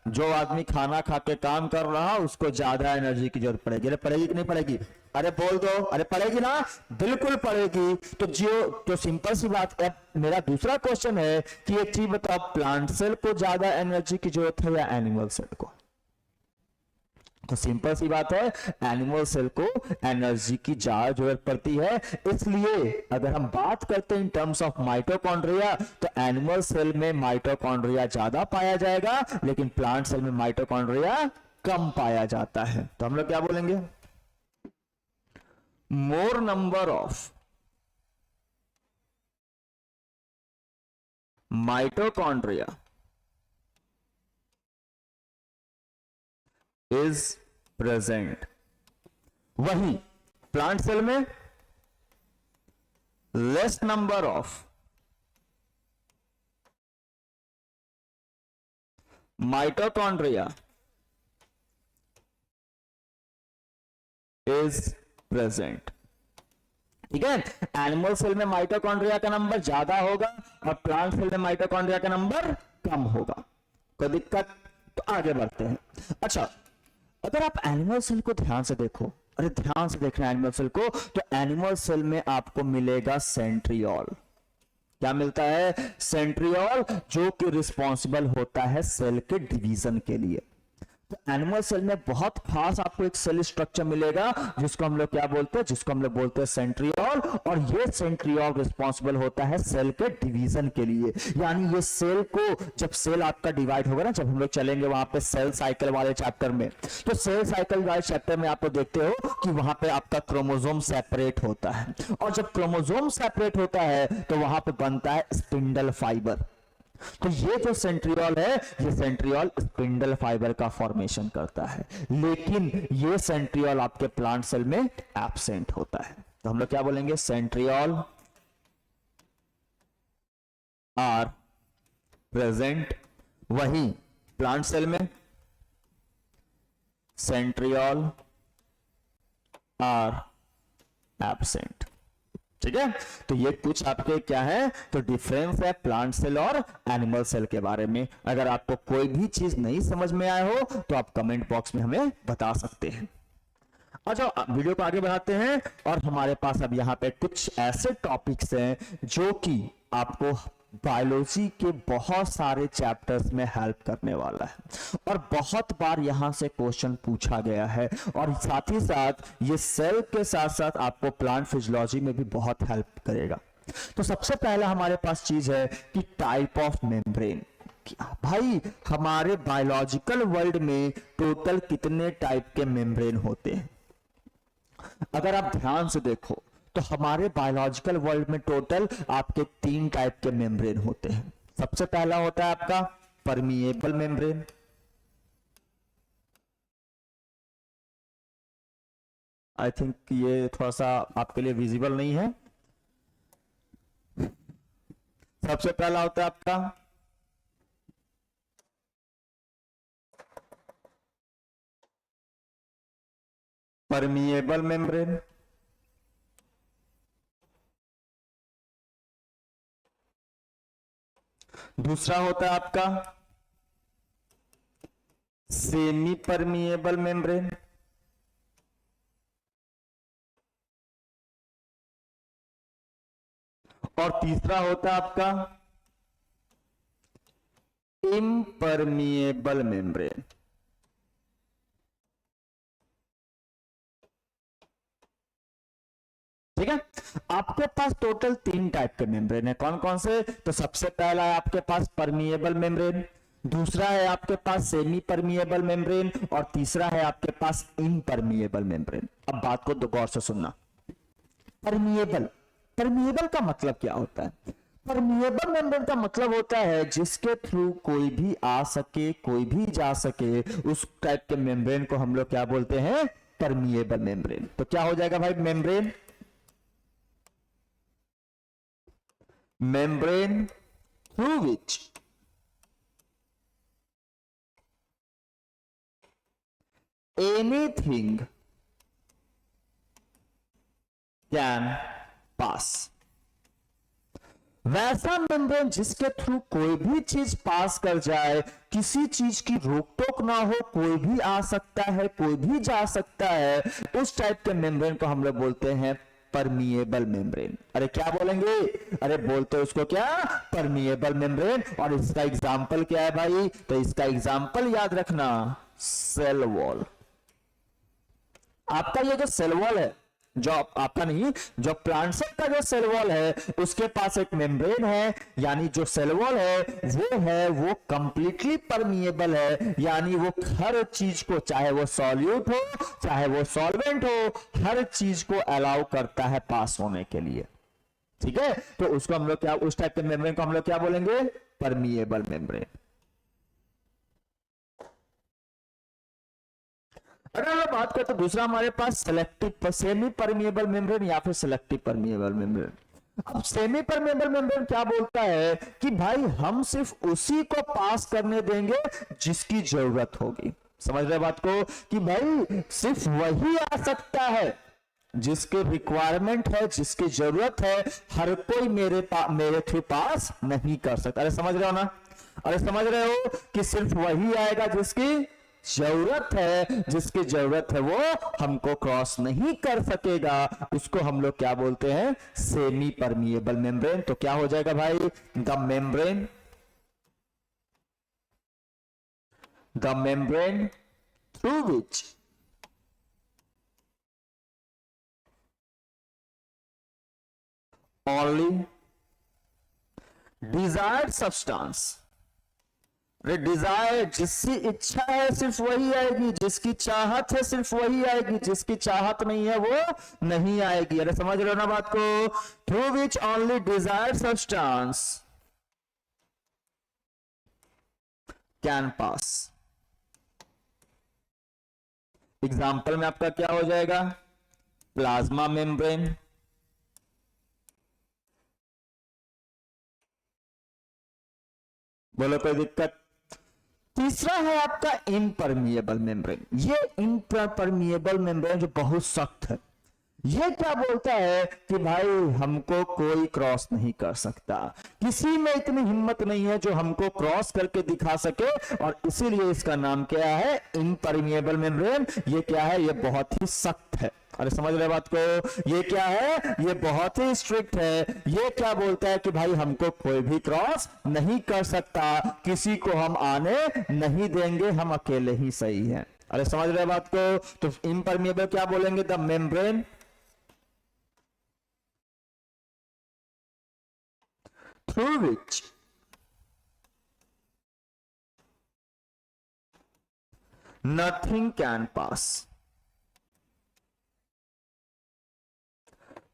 जो आदमी खाना खा के काम कर रहा उसको ज्यादा एनर्जी की जरूरत पड़ेगी। अरे पड़ेगी कि नहीं पड़ेगी, अरे बोल दो, अरे पड़ेगी ना, बिल्कुल पड़ेगी। तो सिंपल सी बात है। मेरा दूसरा क्वेश्चन है कि एक चीज बताओ, प्लांट सेल को ज्यादा एनर्जी की जरूरत है या एनिमल सेल को। तो सिंपल सी बात है, एनिमल सेल को एनर्जी की ज्यादा जरूरत पड़ती है। इसलिए अगर हम बात करते हैं इन टर्म्स ऑफ माइटोकॉन्ड्रिया, तो एनिमल सेल में माइटोकॉन्ड्रिया ज्यादा पाया जाएगा, लेकिन प्लांट सेल में माइटोकॉन्ड्रिया कम पाया जाता है। तो हम लोग क्या बोलेंगे, मोर number of mitochondria is present. वही प्लांट सेल में less number of mitochondria is present. ठीक है, एनिमल सेल में माइटोकॉन्ड्रिया का नंबर ज्यादा होगा और प्लांट सेल में माइटोकॉन्ड्रिया का नंबर कम होगा। कोई दिक्कत, तो आगे बढ़ते हैं। अच्छा, अगर आप एनिमल सेल को ध्यान से देखो, अरे ध्यान से देखना एनिमल सेल को, तो एनिमल सेल में आपको मिलेगा सेंट्रियोल। क्या मिलता है, सेंट्रियोल, जो कि रिस्पॉन्सिबल होता है सेल के डिवीजन के लिए। तो एनिमल सेल में बहुत खास आपको एक सेल स्ट्रक्चर मिलेगा जिसको हम लोग क्या बोलते हैं, जिसको हम लोग बोलते हैं सेंट्रियोल। और ये सेंट्रियोल रिस्पॉन्सिबल होता है सेल के डिवीजन के लिए। यानी ये सेल को, जब सेल आपका डिवाइड होगा ना, जब हम लोग चलेंगे वहां पे सेल साइकिल वाले चैप्टर में, तो सेल साइकिल वाले चैप्टर में आप लोग देखते हो कि वहां पे आपका क्रोमोसोम सेपरेट होता है, और जब क्रोमोसोम सेपरेट होता है तो वहां पे बनता है स्पिंडल फाइबर। तो ये जो सेंट्रियोल है, ये सेंट्रियोल स्पिंडल फाइबर का फॉर्मेशन करता है, लेकिन ये सेंट्रियोल आपके प्लांट सेल में एब्सेंट होता है। तो हम लोग क्या बोलेंगे, सेंट्रियोल आर प्रेजेंट, वहीं प्लांट सेल में सेंट्रियोल आर एब्सेंट। ठीक है, तो ये कुछ आपके क्या है, तो डिफरेंस है प्लांट सेल और एनिमल सेल के बारे में। अगर आपको कोई भी चीज नहीं समझ में आए हो तो आप कमेंट बॉक्स में हमें बता सकते हैं। अच्छा, वीडियो को आगे बढ़ाते हैं और हमारे पास अब यहाँ पे कुछ ऐसे टॉपिक्स हैं जो कि आपको बायोलॉजी के बहुत सारे चैप्टर्स में हेल्प करने वाला है और बहुत बार यहां से क्वेश्चन पूछा गया है, और साथ ही साथ ये सेल के साथ साथ आपको प्लांट फिजियोलॉजी में भी बहुत हेल्प करेगा। तो सबसे पहला हमारे पास चीज है कि टाइप ऑफ मेम्ब्रेन। भाई हमारे बायोलॉजिकल वर्ल्ड में टोटल कितने टाइप के मेम्ब्रेन होते हैं? अगर आप ध्यान से देखो तो हमारे बायोलॉजिकल वर्ल्ड में टोटल आपके 3 टाइप के मेम्ब्रेन होते हैं। सबसे पहला होता है आपका परमिएबल मेम्ब्रेन, आई थिंक ये थोड़ा सा आपके लिए विजिबल नहीं है। सबसे पहला होता है आपका परमिएबल मेम्ब्रेन, दूसरा होता है आपका सेमी परमिएबल मेम्ब्रेन, और तीसरा होता है आपका इम्परमिएबल मेम्ब्रेन। ठीक है, आपके पास टोटल 3 टाइप के मेम्ब्रेन है। कौन कौन से? तो सबसे पहला है आपके पास परमिएबल मेम्ब्रेन, दूसरा है आपके पास सेमी परमिएबल मेम्ब्रेन, और तीसरा है आपके पास इम्परमिएबल मेम्ब्रेन। अब बात को गौर से सुनना। परमिएबल, परमिएबल का मतलब क्या होता है? परमिएबल मेम्ब्रेन का मतलब होता है जिसके थ्रू कोई भी आ सके, कोई भी जा सके, उस टाइप के मेम्ब्रेन को हम लोग क्या बोलते हैं? Permeable membrane. तो क्या हो जाएगा भाई? membrane through which anything can pass। वैसा मेम्ब्रेन जिसके थ्रू कोई भी चीज पास कर जाए, किसी चीज की रोक टोक ना हो, कोई भी आ सकता है, कोई भी जा सकता है, उस टाइप के मेम्ब्रेन को हम लोग बोलते हैं परमिएबल मेम्ब्रेन। अरे क्या बोलेंगे? अरे बोलते उसको क्या? Permeable membrane. और इसका एग्जाम्पल क्या है भाई? तो इसका एग्जाम्पल याद रखना, सेल वॉल। आपका ये जो सेल वॉल है, जो आपका नहीं, जो प्लांट सेल का जो सेल वॉल है, उसके पास एक मेम्ब्रेन है, यानी जो सेल वॉल है वो कंप्लीटली परमिएबल है, यानी वो हर चीज को, चाहे वो सॉल्यूट हो चाहे वो सॉल्वेंट हो, हर चीज को अलाउ करता है पास होने के लिए। ठीक है, तो उसको हम लोग क्या, उस टाइप के मेम्ब्रेन को हम लोग क्या बोलेंगे? Permeable membrane. अगर हम बात करें तो दूसरा हमारे पास सेलेक्टिव, सेमी परमिएबल मेम्ब्रेन या फिर सेलेक्टिव परमिएबल मेम्ब्रेन। अब सेमी परमिएबल मेम्ब्रेन क्या बोलता है कि भाई हम सिर्फ उसी को पास करने देंगे जिसकी जरूरत होगी। समझ रहे बात को? कि भाई सिर्फ वही आ सकता है जिसके रिक्वायरमेंट है, जिसकी जरूरत है, हर कोई मेरे थ्रू पास नहीं कर सकता। अरे समझ रहे हो ना? अरे समझ रहे हो कि सिर्फ वही आएगा जिसकी जरूरत है, जिसकी जरूरत है वो हमको क्रॉस नहीं कर सकेगा, उसको हम लोग क्या बोलते हैं? Semi permeable membrane. तो क्या हो जाएगा भाई? The membrane through which only desired substance, desire, जिसकी इच्छा है सिर्फ वही आएगी, जिसकी चाहत है सिर्फ वही आएगी, जिसकी चाहत नहीं है वो नहीं आएगी। अरे समझ रहे हो ना बात को? Through which only desire substance can pass. Example में आपका क्या हो जाएगा, प्लाज्मा मेम्ब्रेन, बोलो कोई दिक्कत। तीसरा है आपका इम्परमिएबल मेम्ब्रेन। ये इम्परमिएबल मेम्ब्रेन जो बहुत सख्त है, ये क्या बोलता है कि भाई हमको कोई क्रॉस नहीं कर सकता, किसी में इतनी हिम्मत नहीं है जो हमको क्रॉस करके दिखा सके, और इसीलिए इसका नाम क्या है, इम्परमिएबल मेम्ब्रेन। ये क्या है, ये बहुत ही सख्त है। अरे समझ रहे बात को, ये क्या है, ये बहुत ही स्ट्रिक्ट है। ये क्या बोलता है कि भाई हमको कोई भी क्रॉस नहीं कर सकता, किसी को हम आने नहीं देंगे, हम अकेले ही सही हैं। अरे समझ रहे बात को। तो इम्परमिएबल क्या बोलेंगे, the membrane through which nothing can pass।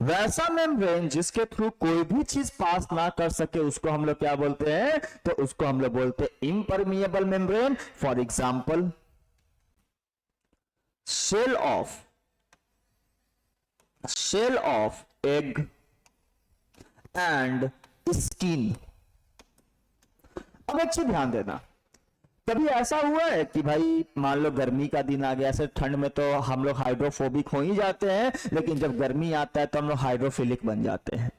वैसा मेम्ब्रेन जिसके थ्रू कोई भी चीज पास ना कर सके, उसको हम लोग क्या बोलते हैं, तो उसको हम लोग बोलते हैं impermeable membrane. For example shell of egg and skin. अब एक चीज ध्यान देना, कभी ऐसा हुआ है कि भाई मान लो गर्मी का दिन आ गया, ऐसे ठंड में तो हम लोग हाइड्रोफोबिक हो ही जाते हैं, लेकिन जब गर्मी आता है तो हम लोग हाइड्रोफिलिक बन जाते हैं।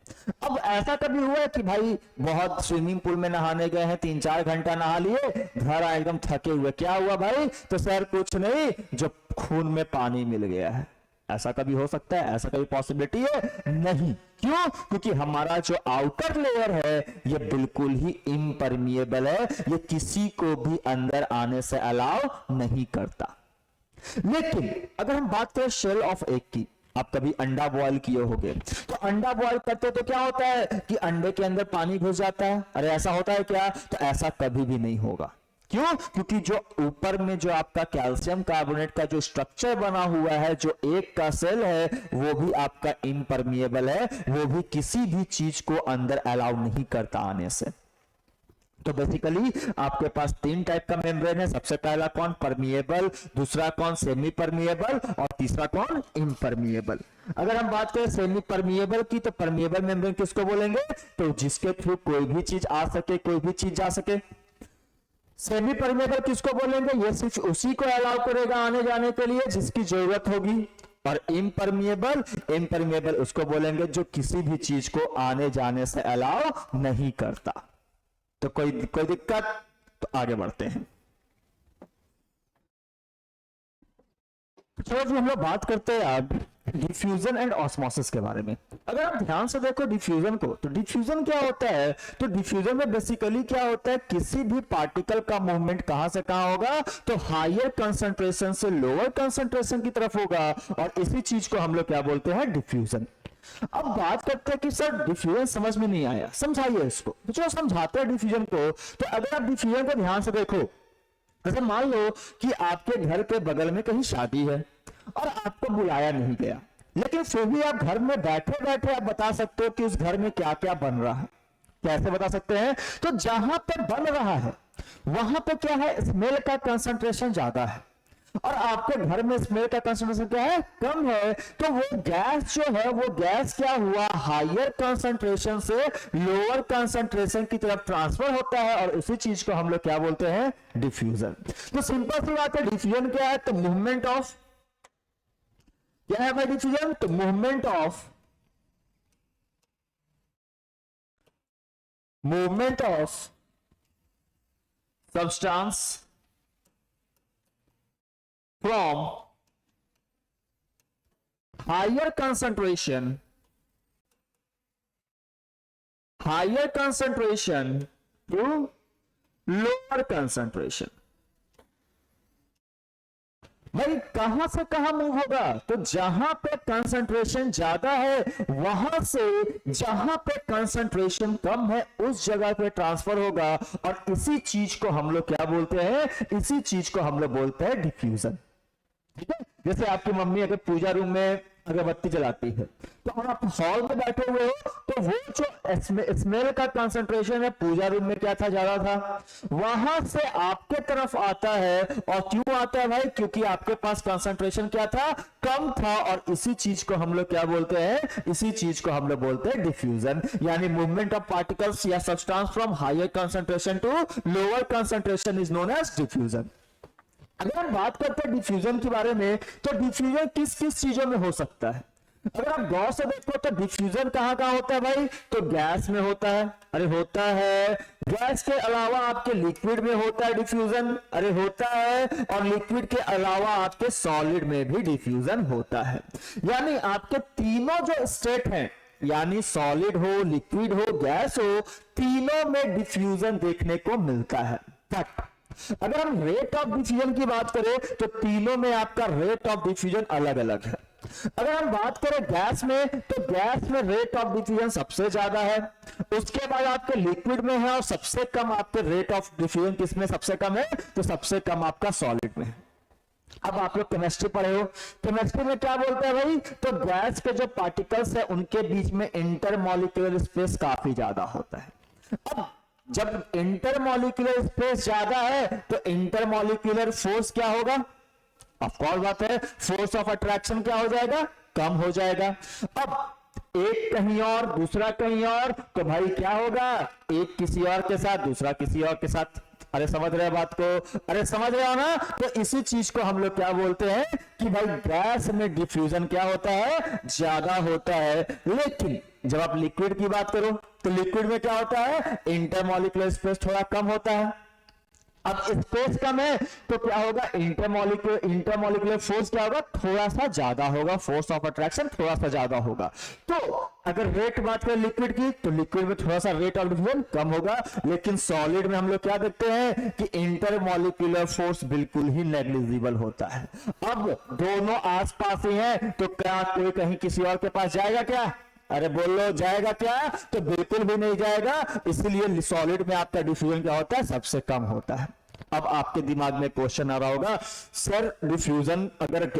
अब ऐसा कभी हुआ है कि भाई बहुत स्विमिंग पूल में नहाने गए हैं, 3-4 घंटा नहा लिए, घर आए एकदम थके हुए, क्या हुआ भाई, तो सर कुछ नहीं, जो खून में पानी मिल गया है। ऐसा कभी हो सकता है, ऐसा कभी पॉसिबिलिटी है? नहीं। क्यों? क्योंकि हमारा जो आउटर लेयर है ये बिल्कुल ही इम्परमिएबल है, ये किसी को भी अंदर आने से अलाउ नहीं करता। लेकिन अगर हम बात करें शेल ऑफ एग की, आप कभी अंडा बॉयल किए होंगे, तो अंडा बॉयल करते तो क्या होता है कि अंडे के अंदर पानी घुस जाता है। अरे ऐसा होता है क्या? तो ऐसा कभी भी नहीं होगा। क्यों? क्योंकि जो ऊपर में जो आपका कैल्शियम कार्बोनेट का जो स्ट्रक्चर बना हुआ है, जो एक का सेल है, वो भी आपका इम्परमिएबल है, वो भी किसी भी चीज को अंदर अलाउ नहीं करता आने से। तो बेसिकली आपके पास 3 टाइप का मेम्ब्रेन है। सबसे पहला कौन? परमिएबल, दूसरा कौन? सेमी परमिएबल, और तीसरा कौन? इम्परमिएबल। अगर हम बात करें सेमी परमिएबल की, तो परमिएबल मेम्ब्रेन किसको बोलेंगे? तो जिसके थ्रू कोई भी चीज आ सके, कोई भी चीज जा सके। सेमी परमिएबल किसको बोलेंगे? ये सिर्फ उसी को अलाउ करेगा आने जाने के लिए जिसकी जरूरत होगी। और इम्परमिएबल उसको बोलेंगे जो किसी भी चीज को आने जाने से अलाउ नहीं करता। तो कोई दिक्कत? तो आगे बढ़ते हैं। चलो जी, हम लोग बात करते हैं अब डिफ्यूजन एंड ऑस्मोसिस के बारे में। अगर आप ध्यान से देखो डिफ्यूजन को, तो डिफ्यूजन क्या होता है? तो डिफ्यूजन में बेसिकली क्या होता है, किसी भी पार्टिकल का मूवमेंट कहां से कहां होगा, तो हायर कंसंट्रेशन से लोअर कंसंट्रेशन की तरफ होगा, और इसी चीज को हम लोग क्या बोलते हैं? डिफ्यूजन। अब बात करते हैं कि सर डिफ्यूजन समझ में नहीं आया, समझाइए इसको। तो जो समझाते हैं डिफ्यूजन को, तो अगर आप डिफ्यूजन को ध्यान से देखो, जैसे मान लो कि आपके घर के बगल में कहीं शादी है और आपको बुलाया नहीं गया, लेकिन फिर भी आप घर में बैठे बैठे आप बता सकते हो कि उस घर में क्या क्या बन रहा है। कैसे बता सकते हैं? तो जहां पर बन रहा है वहां पर क्या है, स्मेल का कंसंट्रेशन ज्यादा है, और आपके घर में स्मेल का कंसंट्रेशन क्या है? कम है। तो वो गैस जो है, वो गैस क्या हुआ, हायर कंसंट्रेशन से लोअर कंसंट्रेशन की तरफ ट्रांसफर होता है, और उसी चीज को हम लोग क्या बोलते हैं? डिफ्यूजन। तो सिंपल सी बात है, डिफ्यूजन क्या है? तो मूवमेंट ऑफ, क्या है भाई डिफ्यूजन? तो movement of substance from higher concentration to lower concentration। भाई कहां से कहां मूव होगा? तो जहां पे कंसंट्रेशन ज्यादा है वहां से जहां पे कंसंट्रेशन कम है उस जगह पे ट्रांसफर होगा, और इसी चीज को हम लोग क्या बोलते हैं? इसी चीज को हम लोग बोलते हैं डिफ्यूजन। ठीक है? जैसे आपकी मम्मी अगर पूजा रूम में अगरबत्ती जलाती है, तो हम आप हॉल में बैठे हुए हो तो वो जो स्मेल का कंसंट्रेशन है पूजा रूम में क्या था, ज्यादा था, वहां से आपके तरफ आता है। और क्यों आता है भाई, क्योंकि आपके पास कंसंट्रेशन क्या था, कम था। और इसी चीज को हम लोग क्या बोलते हैं, इसी चीज को हम लोग बोलते हैं डिफ्यूजन, यानी मूवमेंट ऑफ पार्टिकल्स या substance from higher concentration to lower concentration is known as diffusion. अगर हम बात करते हैं डिफ्यूजन के बारे में, तो डिफ्यूजन किस किस चीजों में हो सकता है। अगर आप गौर से देखो तो डिफ्यूजन कहां कहां होता है भाई, तो गैस में होता है, अरे होता है। गैस के अलावा आपके लिक्विड में होता है डिफ्यूजन, अरे होता है। और लिक्विड के अलावा आपके सॉलिड में भी डिफ्यूजन होता है। यानी आपके तीनों जो स्टेट हैं, यानी सॉलिड हो, लिक्विड हो, गैस हो, तीनों में डिफ्यूजन देखने को मिलता है। बट अगर हम रेट ऑफ डिफ्यूजन की बात करें तो तीनों में आपका रेट ऑफ डिफ्यूजन अलग अलग है। अगर हम बात करें गैस में, तो गैस में रेट ऑफ डिफ्यूजन सबसे ज्यादा है, उसके बाद आपके लिक्विड में है, और सबसे कम आपके रेट ऑफ डिफ्यूजन किसमें सबसे कम है, तो सबसे कम आपका सॉलिड में है। अब आप लोग केमिस्ट्री पढ़े हो, केमिस्ट्री में क्या बोलते हैं भाई, तो गैस के जो पार्टिकल्स है उनके बीच में इंटरमॉलिक्यूलर स्पेस काफी ज्यादा होता है। अब जब इंटरमॉलिक्यूलर स्पेस ज्यादा है तो इंटरमॉलिक्यूलर फोर्स क्या होगा, ऑफ कोर्स बात है, फोर्स ऑफ अट्रैक्शन क्या हो जाएगा, कम हो जाएगा। अब एक कहीं और दूसरा कहीं और, तो भाई क्या होगा, एक किसी और के साथ दूसरा किसी और के साथ। अरे समझ रहे हो बात को, अरे समझ रहे हो ना। तो इसी चीज को हम लोग क्या बोलते हैं कि भाई गैस में डिफ्यूजन क्या होता है, ज्यादा होता है। लेकिन जब आप लिक्विड की बात करो तो लिक्विड में क्या होता है, इंटरमॉलिक्यूलर स्पेस थोड़ा कम होता है। अब स्पेस कम है तो क्या होगा, इंटरमॉलिक्यूलर फोर्स क्या होगा, थोड़ा सा ज्यादा होगा, फोर्स ऑफ अट्रैक्शन थोड़ा सा ज्यादा होगा। तो अगर रेट बात करें लिक्विड की, तो लिक्विड में थोड़ा सा रेट ऑफ डिफ्यूजन कम होगा। लेकिन सॉलिड में हम लोग क्या देखते हैं कि इंटरमॉलिक्यूलर फोर्स बिल्कुल ही नेग्लिजिबल होता है। अब दोनों आसपास ही हैं, तो क्या कोई कहीं किसी और के पास जाएगा क्या, अरे बोलो जाएगा क्या, तो बिल्कुल भी नहीं जाएगा। इसलिए सॉलिड में आपका डिफ्यूजन क्या होता है, सबसे कम होता है। अब आपके दिमाग में क्वेश्चन आ रहा होगा, सर डिफ्यूजन अगर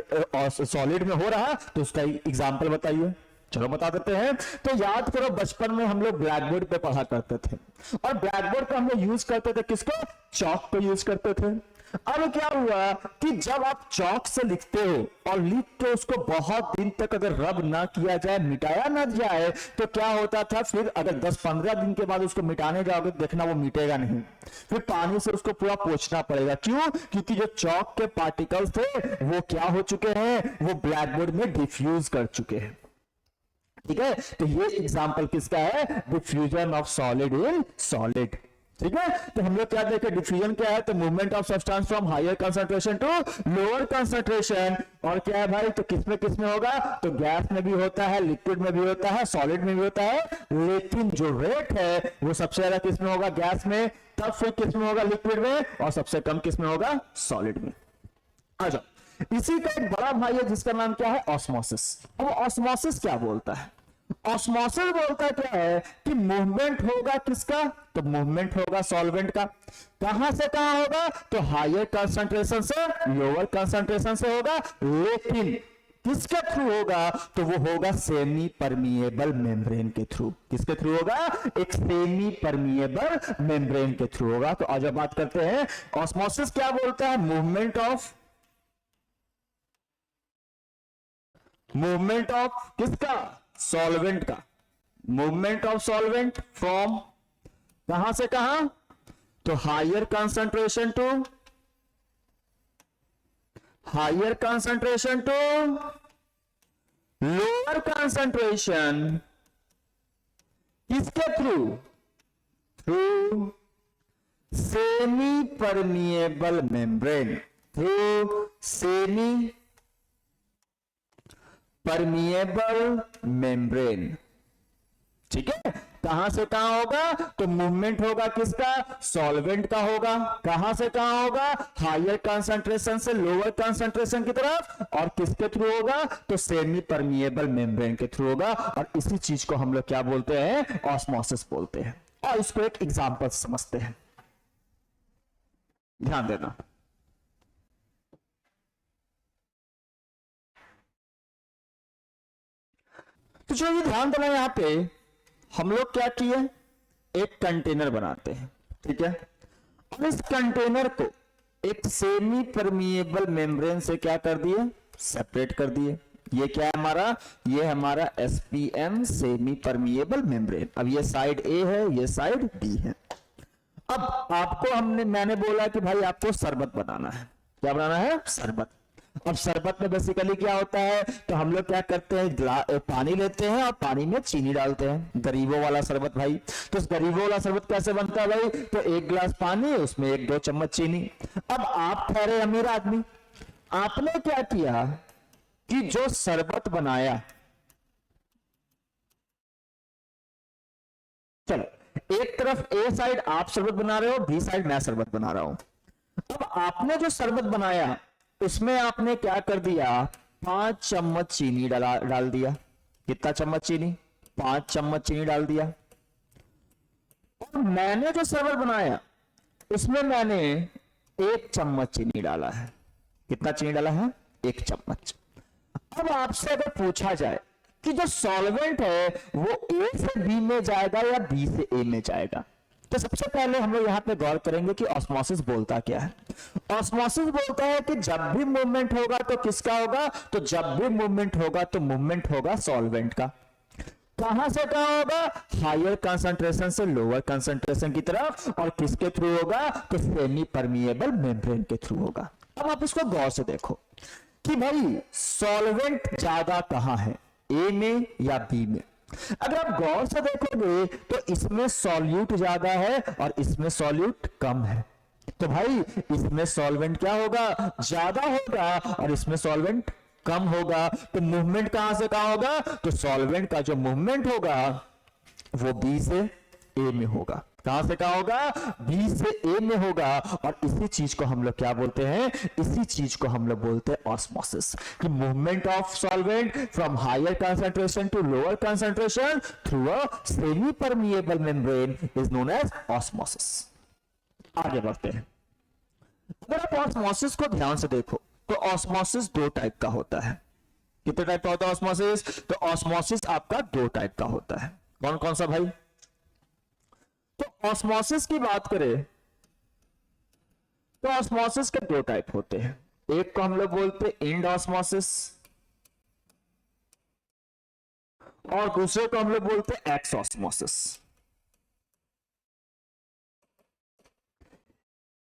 सॉलिड में हो रहा तो उसका एग्जांपल बताइए। चलो बता देते हैं। तो याद करो बचपन में हम लोग ब्लैक बोर्ड पे पढ़ा करते थे, और ब्लैक बोर्ड पे हम लोग यूज करते थे किसको, चौक को यूज करते थे। अब क्या हुआ कि जब आप चौक से लिखते हो और लिख के उसको बहुत दिन तक अगर रब ना किया जाए, मिटाया ना जाए, तो क्या होता था, फिर अगर 10-15 दिन के बाद उसको मिटाने जाओगे देखना वो मिटेगा नहीं, फिर पानी से उसको पूरा पोंछना पड़ेगा। क्यों, क्योंकि जो चौक के पार्टिकल्स थे वो क्या हो चुके हैं, वो ब्लैक बोर्ड में डिफ्यूज कर चुके हैं। ठीक है, तो ये एग्जांपल किसका है, diffusion of solid in solid. ठीक है, तो हम लोग क्या देखे, डिफ्यूजन क्या है, तो movement of substance from higher concentration to lower concentration. और क्या है भाई, तो किसमें होगा, तो गैस में भी होता है, लिक्विड में भी होता है, सॉलिड में भी होता है। लेकिन जो रेट है वो सबसे ज्यादा किसमें होगा, गैस में, तब फिर किसमें होगा, लिक्विड में, और सबसे कम किसमें होगा, सॉलिड में। आ जाओ, इसी का एक बड़ा भाई है जिसका नाम क्या है, ऑस्मोसिस। अब ऑस्मोसिस क्या बोलता है, ऑस्मोसिस बोलता क्या है कि मूवमेंट होगा किसका, तो मूवमेंट होगा सॉल्वेंट का। कहां से कहां होगा, तो हायर कंसंट्रेशन से लोअर कंसंट्रेशन से होगा। लेकिन किसके थ्रू होगा, तो वो होगा सेमी परमिएबल मेम्ब्रेन के थ्रू। किसके थ्रू होगा, एक सेमी परमिएबल मेम्ब्रेन के थ्रू होगा। तो आज बात करते हैं ऑस्मोसिस क्या बोलता है, मूवमेंट ऑफ किसका, सॉल्वेंट का। मूवमेंट ऑफ सॉल्वेंट फ्रॉम कहां से कहां, तो higher concentration to lower concentration. किसके through semi permeable membrane, semi permeable membrane. ठीक है, कहां से कहां होगा, तो मूवमेंट होगा किसका, सॉल्वेंट का होगा। कहां से कहां होगा, हायर कंसंट्रेशन से लोअर कंसंट्रेशन की तरफ। और किसके थ्रू होगा, तो सेमी परमिएबल मेम्ब्रेन के थ्रू होगा। और इसी चीज को हम लोग क्या बोलते हैं, ऑस्मोसिस बोलते हैं। और इसको एक एग्जांपल समझते हैं, ध्यान देना। तो जो ये ध्यान देना, यहाँ पे हम लोग क्या किए, एक कंटेनर बनाते हैं, ठीक है, और इस कंटेनर को एक सेमी परमिएबल मेम्ब्रेन से क्या कर दिए, सेपरेट कर दिए। ये क्या है हमारा, ये हमारा SPM सेमी परमिएबल मेम्ब्रेन। अब ये साइड A है, ये साइड B है। अब आपको मैंने बोला कि भाई आपको शरबत बनाना है। क्या बनाना है, शरबत। अब शरबत में बेसिकली क्या होता है, तो हम लोग क्या करते हैं, पानी लेते हैं और पानी में चीनी डालते हैं, गरीबों वाला शरबत भाई। तो इस गरीबों वाला शरबत कैसे बनता है भाई, तो 1 गिलास पानी, उसमें 1-2 चम्मच चीनी। अब आप ठहरे अमीर आदमी, आपने क्या किया कि जो शरबत बनाया, चलो एक तरफ A साइड आप शरबत बना रहे हो, B साइड मैं शरबत बना रहा हूं। अब आपने जो शरबत बनाया उसमें आपने क्या कर दिया, 5 चम्मच चीनी डाल दिया। कितना चम्मच चीनी, 5 चम्मच चीनी डाल दिया। और मैंने जो शरबत बनाया उसमें मैंने 1 चम्मच चीनी डाला है। कितना चीनी डाला है, 1 चम्मच। अब आपसे अगर पूछा जाए कि जो सॉल्वेंट है वो A से B में जाएगा या B से A में जाएगा, तो सबसे पहले हम लोग यहां पे गौर करेंगे कि ऑस्मोसिस बोलता क्या है। ऑस्मोसिस बोलता है कि जब भी मूवमेंट होगा तो किसका होगा, तो जब भी मूवमेंट होगा तो मूवमेंट होगा सॉल्वेंट का। कहां से कहां होगा, हायर कंसंट्रेशन से लोअर कंसंट्रेशन की तरफ, और किसके थ्रू होगा, तो सेमी परमिएबल मेम्ब्रेन के थ्रू होगा। अब आप इसको गौर से देखो कि भाई सॉल्वेंट ज्यादा कहां है, A में या B में। अगर आप गौर से देखोगे तो इसमें सॉल्यूट ज्यादा है और इसमें सॉल्यूट कम है। तो भाई इसमें सॉल्वेंट क्या होगा, ज्यादा होगा, और इसमें सॉल्वेंट कम होगा। तो मूवमेंट कहां से कहां होगा, तो सॉल्वेंट का जो मूवमेंट होगा वो B से A में होगा। कहां से कहां होगा, B से A में होगा। और इसी चीज को हम लोग क्या बोलते हैं, इसी चीज को हम लोग बोलते हैं ऑस्मोसिस, कि movement of solvent from higher concentration to lower concentration through a semi permeable membrane is known as osmosis. आगे बढ़ते हैं। अगर आप ऑस्मोसिस को ध्यान से देखो तो ऑस्मोसिस 2 टाइप का होता है। कितने टाइप का होता है ऑस्मोसिस, तो ऑस्मोसिस आपका 2 टाइप का होता है। कौन कौन सा भाई, तो ऑस्मोसिस की बात करें तो ऑस्मोसिस के 2 टाइप होते हैं। एक को हम लोग बोलते हैं इंड ऑस्मोसिस और दूसरे को हम लोग बोलते हैं एक्स ऑस्मोसिस।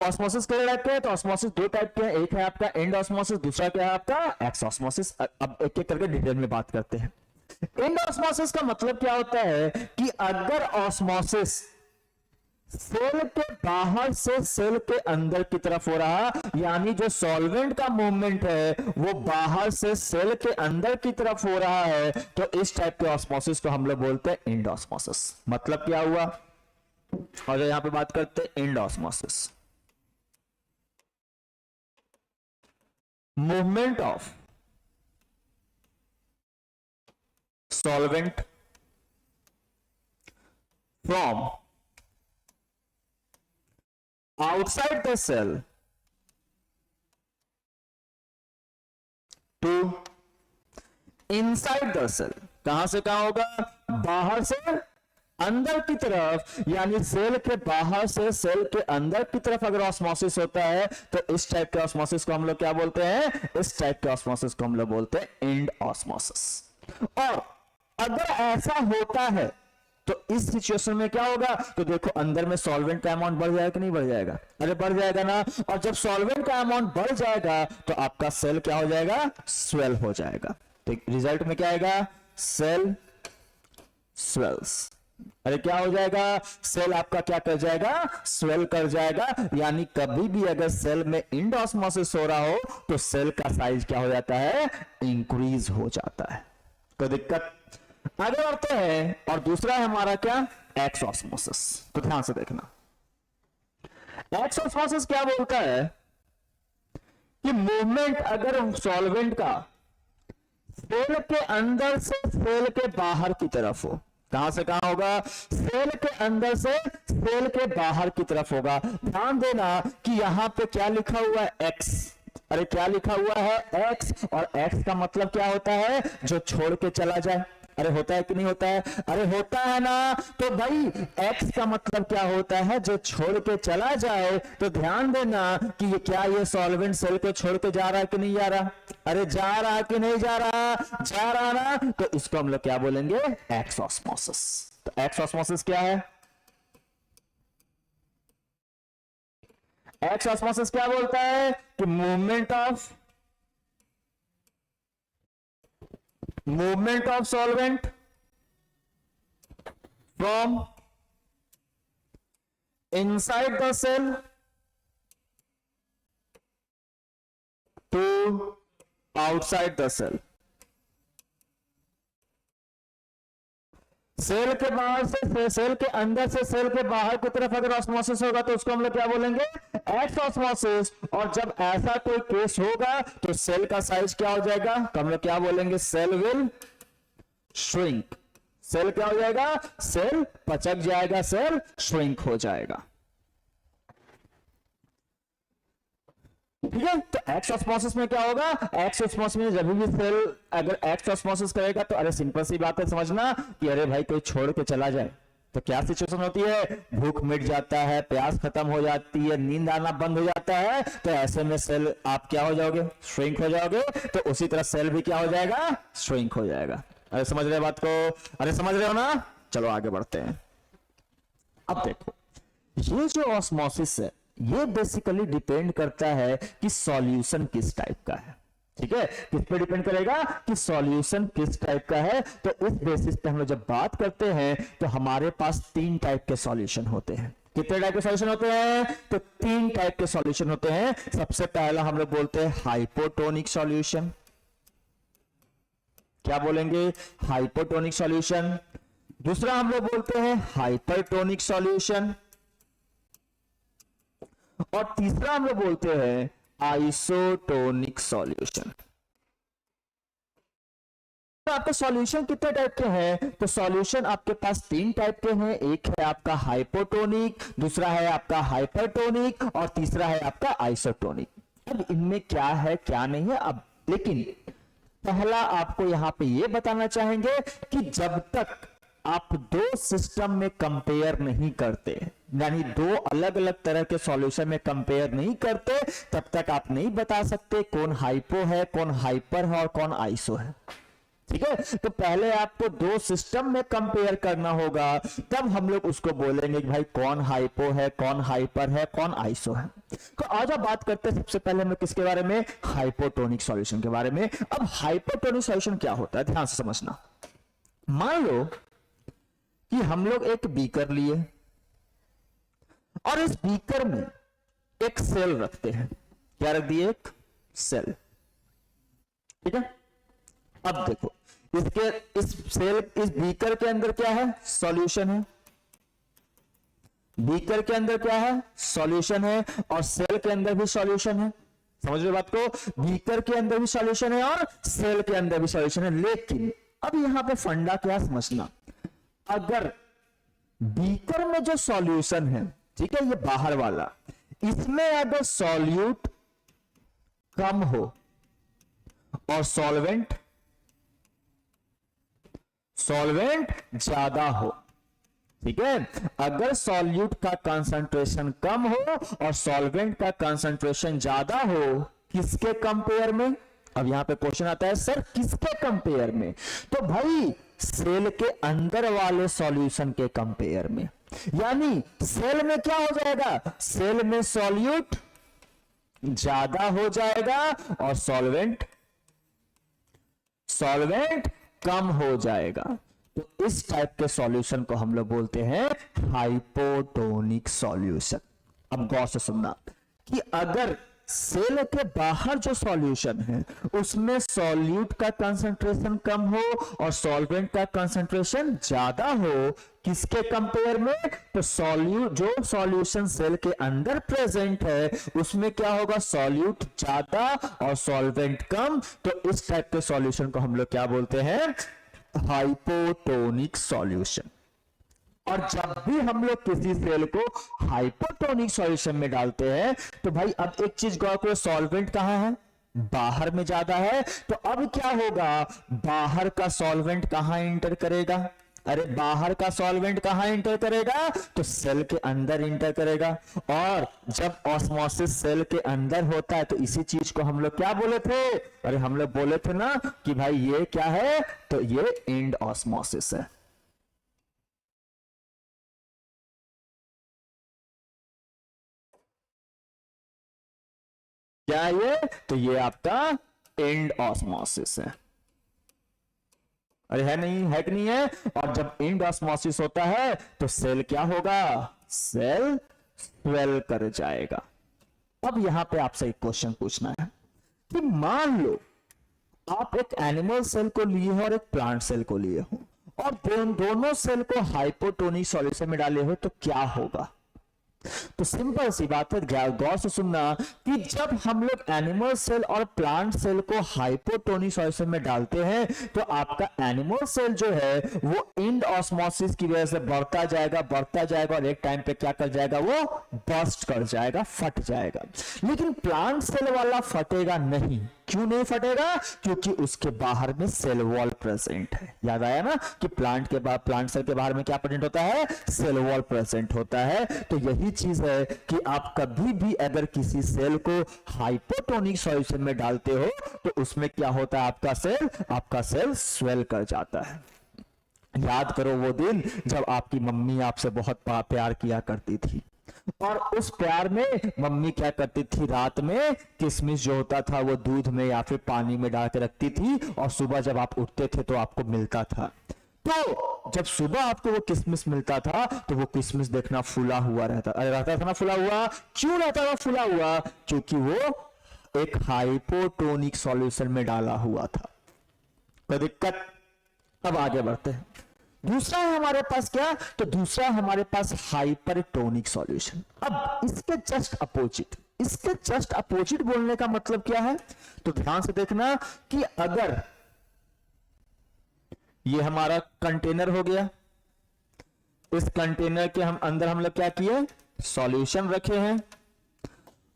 ऑस्मोसिस के टाइप के हैं, तो ऑस्मोसिस 2 टाइप के हैं। एक है आपका एंड ऑस्मोसिस, दूसरा क्या है आपका एक्स ऑस्मोसिस। अब एक एक करके डिटेल में बात करते हैं। एंड ऑस्मोसिस का मतलब क्या होता है कि अगर ऑस्मोसिस सेल के बाहर से सेल के अंदर की तरफ हो रहा, यानी जो सॉल्वेंट का मूवमेंट है वो बाहर से सेल के अंदर की तरफ हो रहा है, तो इस टाइप के ऑस्मोसिस को हम लोग बोलते हैं एंड ऑस्मोसिस। मतलब क्या हुआ, और यहां पे बात करते हैं and osmosis, movement of solvent from outside the cell to inside the cell। कहां से कहां होगा, बाहर से अंदर की तरफ, यानी सेल के बाहर से सेल के अंदर की तरफ अगर ऑस्मोसिस होता है तो इस टाइप के ऑस्मोसिस को हम लोग क्या बोलते हैं, इस टाइप के ऑस्मोसिस को हम लोग बोलते हैं एंड ऑस्मोसिस। और अगर ऐसा होता है तो इस सिचुएशन में क्या होगा, तो देखो अंदर में सॉल्वेंट का अमाउंट बढ़ जाएगा कि नहीं बढ़ जाएगा, अरे बढ़ जाएगा ना। और जब सॉल्वेंट का अमाउंट बढ़ जाएगा तो आपका सेल क्या हो जाएगा, स्वेल हो जाएगा। तो रिजल्ट में क्या आएगा, सेल स्वेल्स। अरे क्या हो जाएगा, सेल आपका क्या कर जाएगा, स्वेल कर जाएगा। यानी कभी भी अगर सेल में एंड ऑस्मोसिस हो रहा हो तो सेल का साइज क्या हो जाता है, इंक्रीज हो जाता है। तो दिक्कत, आगे बढ़ते हैं। और दूसरा है हमारा क्या, एक्स ऑस्मोसिस। तो ध्यान से देखना, एक्स ऑस्मोसिस क्या बोलता है कि मूवमेंट अगर सॉल्वेंट का सेल के अंदर से सेल के बाहर की तरफ हो, कहां से कहां होगा, सेल के अंदर से सेल के बाहर की तरफ होगा। ध्यान देना कि यहां पे क्या लिखा हुआ है, एक्स। अरे क्या लिखा हुआ है, एक्स। और एक्स का मतलब क्या होता है, जो छोड़ के चला जाए। अरे होता है कि नहीं होता है? अरे होता है ना। तो भाई एक्स का मतलब क्या होता है? जो छोड़ के चला जाए। तो ध्यान देना कि ये क्या, ये सॉल्वेंट सेल को छोड़ के जा रहा है कि नहीं जा रहा? अरे जा रहा है कि नहीं जा रहा? जा रहा ना। तो इसको हम लोग क्या बोलेंगे? Exosmosis. तो एक्स ऑस्मोसिस क्या है? एक्स ऑस्मोसिस क्या बोलता है? कि movement of solvent from inside the cell to outside the cell। Cell के बाहर से, सेल के अंदर से सेल के बाहर की तरफ अगर ऑस्मोसिस होगा तो उसको हम लोग क्या बोलेंगे? X osmosis. और जब ऐसा कोई केस होगा तो सेल का साइज क्या हो जाएगा? तो हम लोग क्या बोलेंगे? Cell will shrink. सेल क्या हो जाएगा? सेल पचक जाएगा, सेल श्रिंक हो जाएगा। ठीक है। तो एक्स ऑस्मोसिस में क्या होगा? एक्स ऑस्मोसिस में जब भी सेल अगर एक्स ऑस्मोसिस करेगा तो अरे सिंपल सी बात है समझना कि अरे भाई कोई छोड़ के चला जाए तो क्या सिचुएशन होती है? भूख मिट जाता है, प्यास खत्म हो जाती है, नींद आना बंद हो जाता है। तो ऐसे में सेल आप क्या हो जाओगे? श्रिंक हो जाओगे। तो उसी तरह सेल भी क्या हो जाएगा? श्रिंक हो जाएगा। अरे समझ रहे बात को? अरे समझ रहे हो ना? चलो आगे बढ़ते हैं। अब देखो, ये जो ऑस्मोसिस है ये बेसिकली डिपेंड करता है कि सॉल्यूशन किस टाइप का है। ठीक है। किस पे डिपेंड करेगा? कि सॉल्यूशन किस टाइप का है। तो इस बेसिस पे हम लोग जब बात करते हैं तो हमारे पास 3 टाइप के सॉल्यूशन होते हैं। कितने टाइप के सॉल्यूशन होते हैं? तो 3 टाइप के सॉल्यूशन होते हैं। सबसे पहला हम लोग बोलते हैं हाइपोटोनिक सॉल्यूशन। क्या बोलेंगे? Hypotonic solution. दूसरा हम लोग बोलते हैं हाइपरटोनिक सॉल्यूशन। और तीसरा हम लोग बोलते हैं आइसोटोनिक सॉल्यूशन। तो आपके सॉल्यूशन कितने टाइप के हैं? तो सॉल्यूशन आपके पास 3 टाइप के हैं। एक है आपका हाइपोटोनिक, दूसरा है आपका हाइपरटोनिक और तीसरा है आपका आइसोटोनिक। अब इनमें क्या है क्या नहीं है, अब लेकिन पहला आपको यहां पे ये बताना चाहेंगे कि जब तक आप 2 सिस्टम में कंपेयर नहीं करते, यानी 2 अलग अलग तरह के सॉल्यूशन में कंपेयर नहीं करते, तब तक आप नहीं बता सकते कौन हाइपो है, कौन हाइपर है और कौन आइसो है। ठीक है। तो पहले आपको 2 सिस्टम में कंपेयर करना होगा, तब हम लोग उसको बोलेंगे कि भाई कौन हाइपो है, कौन हाइपर है, कौन आइसो है। तो आज आप बात करते हैं सबसे पहले हम लोग किसके बारे में? हाइपोटोनिक सॉल्यूशन के बारे में। अब हाइपोटोनिक सॉल्यूशन क्या होता है, ध्यान से समझना। मान लो कि हम लोग एक बीकर लिए और इस बीकर में एक सेल रखते हैं। क्या रख दिए? एक सेल। ठीक है। अब देखो इस बीकर के अंदर क्या है? सॉल्यूशन है। बीकर के अंदर क्या है? सॉल्यूशन है। और सेल के अंदर भी सॉल्यूशन है। समझ रहे बात को? बीकर के अंदर भी सॉल्यूशन है और सेल के अंदर भी सॉल्यूशन है। लेकिन अब यहां पे फंडा क्या समझना, अगर बीकर में जो सॉल्यूशन है, ठीक है, ये बाहर वाला, इसमें अगर सॉल्यूट कम हो और सॉल्वेंट ज्यादा हो, ठीक है, अगर सॉल्यूट का कंसंट्रेशन कम हो और सॉल्वेंट का कंसंट्रेशन ज्यादा हो, किसके कंपेयर में? अब यहां पे क्वेश्चन आता है सर किसके कंपेयर में? तो भाई सेल के अंदर वाले सॉल्यूशन के कंपेयर में। यानी सेल में क्या हो जाएगा? सेल में सॉल्यूट ज्यादा हो जाएगा और सॉल्वेंट कम हो जाएगा। तो इस टाइप के सॉल्यूशन को हम लोग बोलते हैं हाइपोटोनिक सॉल्यूशन। अब गौर से सुनना कि अगर सेल के बाहर जो सॉल्यूशन है उसमें सॉल्यूट का कंसंट्रेशन कम हो और सॉल्वेंट का कंसंट्रेशन ज्यादा हो, किसके कंपेयर में? तो जो सॉल्यूशन सेल के अंदर प्रेजेंट है उसमें क्या होगा? सॉल्यूट ज्यादा और सॉल्वेंट कम। तो इस टाइप के सॉल्यूशन को हम लोग क्या बोलते हैं? Hypotonic solution. और जब भी हम लोग किसी सेल को हाइपोटोनिक सॉल्यूशन में डालते हैं तो भाई अब एक चीज गौर करो, सॉल्वेंट कहां है? बाहर में ज्यादा है, तो अब क्या होगा, बाहर का सॉल्वेंट कहां इंटर करेगा, अरे बाहर का सॉल्वेंट कहां इंटर करेगा, तो सेल के अंदर इंटर करेगा। और जब ऑस्मोसिस सेल के अंदर होता है तो इसी चीज को हम लोग क्या बोले थे, अरे हम लोग बोले थे ना कि भाई ये क्या है, तो ये एंड ऑस्मोसिस है। क्या है ये, तो ये आपका एंड ऑस्मोसिस है। अरे है नहीं, है कि नहीं है। और जब एंड ऑस्मोसिस होता है तो सेल क्या होगा, सेल स्वेल कर जाएगा। अब यहां पे आपसे एक क्वेश्चन पूछना है कि मान लो आप एक एनिमल सेल को लिए हो और एक प्लांट सेल को लिए हो और दोनों सेल को हाइपोटोनिक सॉल्यूशन में डाले हो, तो क्या होगा। तो सिंपल सी बात है, गौर से सुनना कि जब हम लोग एनिमल सेल और प्लांट सेल को हाइपोटोनिक सॉल्यूशन में डालते हैं तो आपका एनिमल सेल जो है वो एंड ऑस्मोसिस की वजह से बढ़ता जाएगा और एक टाइम पे क्या कर जाएगा, वो बर्स्ट कर जाएगा, फट जाएगा। लेकिन प्लांट सेल वाला फटेगा नहीं। क्यों नहीं फटेगा, क्योंकि उसके बाहर में सेल वॉल प्रेजेंट है। याद आया ना कि प्लांट सेल के बाहर में क्या प्रेजेंट होता है, सेल वॉल प्रेजेंट होता है। तो यही चीज है कि आप कभी भी अगर किसी सेल को हाइपोटोनिक सॉल्यूशन में डालते हो तो उसमें क्या होता है, आपका सेल स्वेल कर जाता है। याद करो वो दिन जब आपकी मम्मी आपसे बहुत प्यार किया करती थी और उस प्यार में मम्मी क्या करती थी, रात में किशमिश जो होता था वो दूध में या फिर पानी में डाल के रखती थी और सुबह जब आप उठते थे तो आपको मिलता था। तो जब सुबह आपको वो किशमिश मिलता था तो वो किशमिश देखना फूला हुआ रहता था ना, फूला हुआ। क्यों रहता था फूला हुआ, क्योंकि वो एक हाइपोटोनिक सॉल्यूशन में डाला हुआ था। कोई दिक्कत। अब आगे बढ़ते हैं। दूसरा है हमारे पास क्या, तो दूसरा हमारे पास हाइपरटोनिक सॉल्यूशन। अब इसके जस्ट अपोजिट बोलने का मतलब क्या है, तो ध्यान से देखना कि अगर ये हमारा कंटेनर हो गया, इस कंटेनर के अंदर हम लोग क्या किए, सॉल्यूशन रखे हैं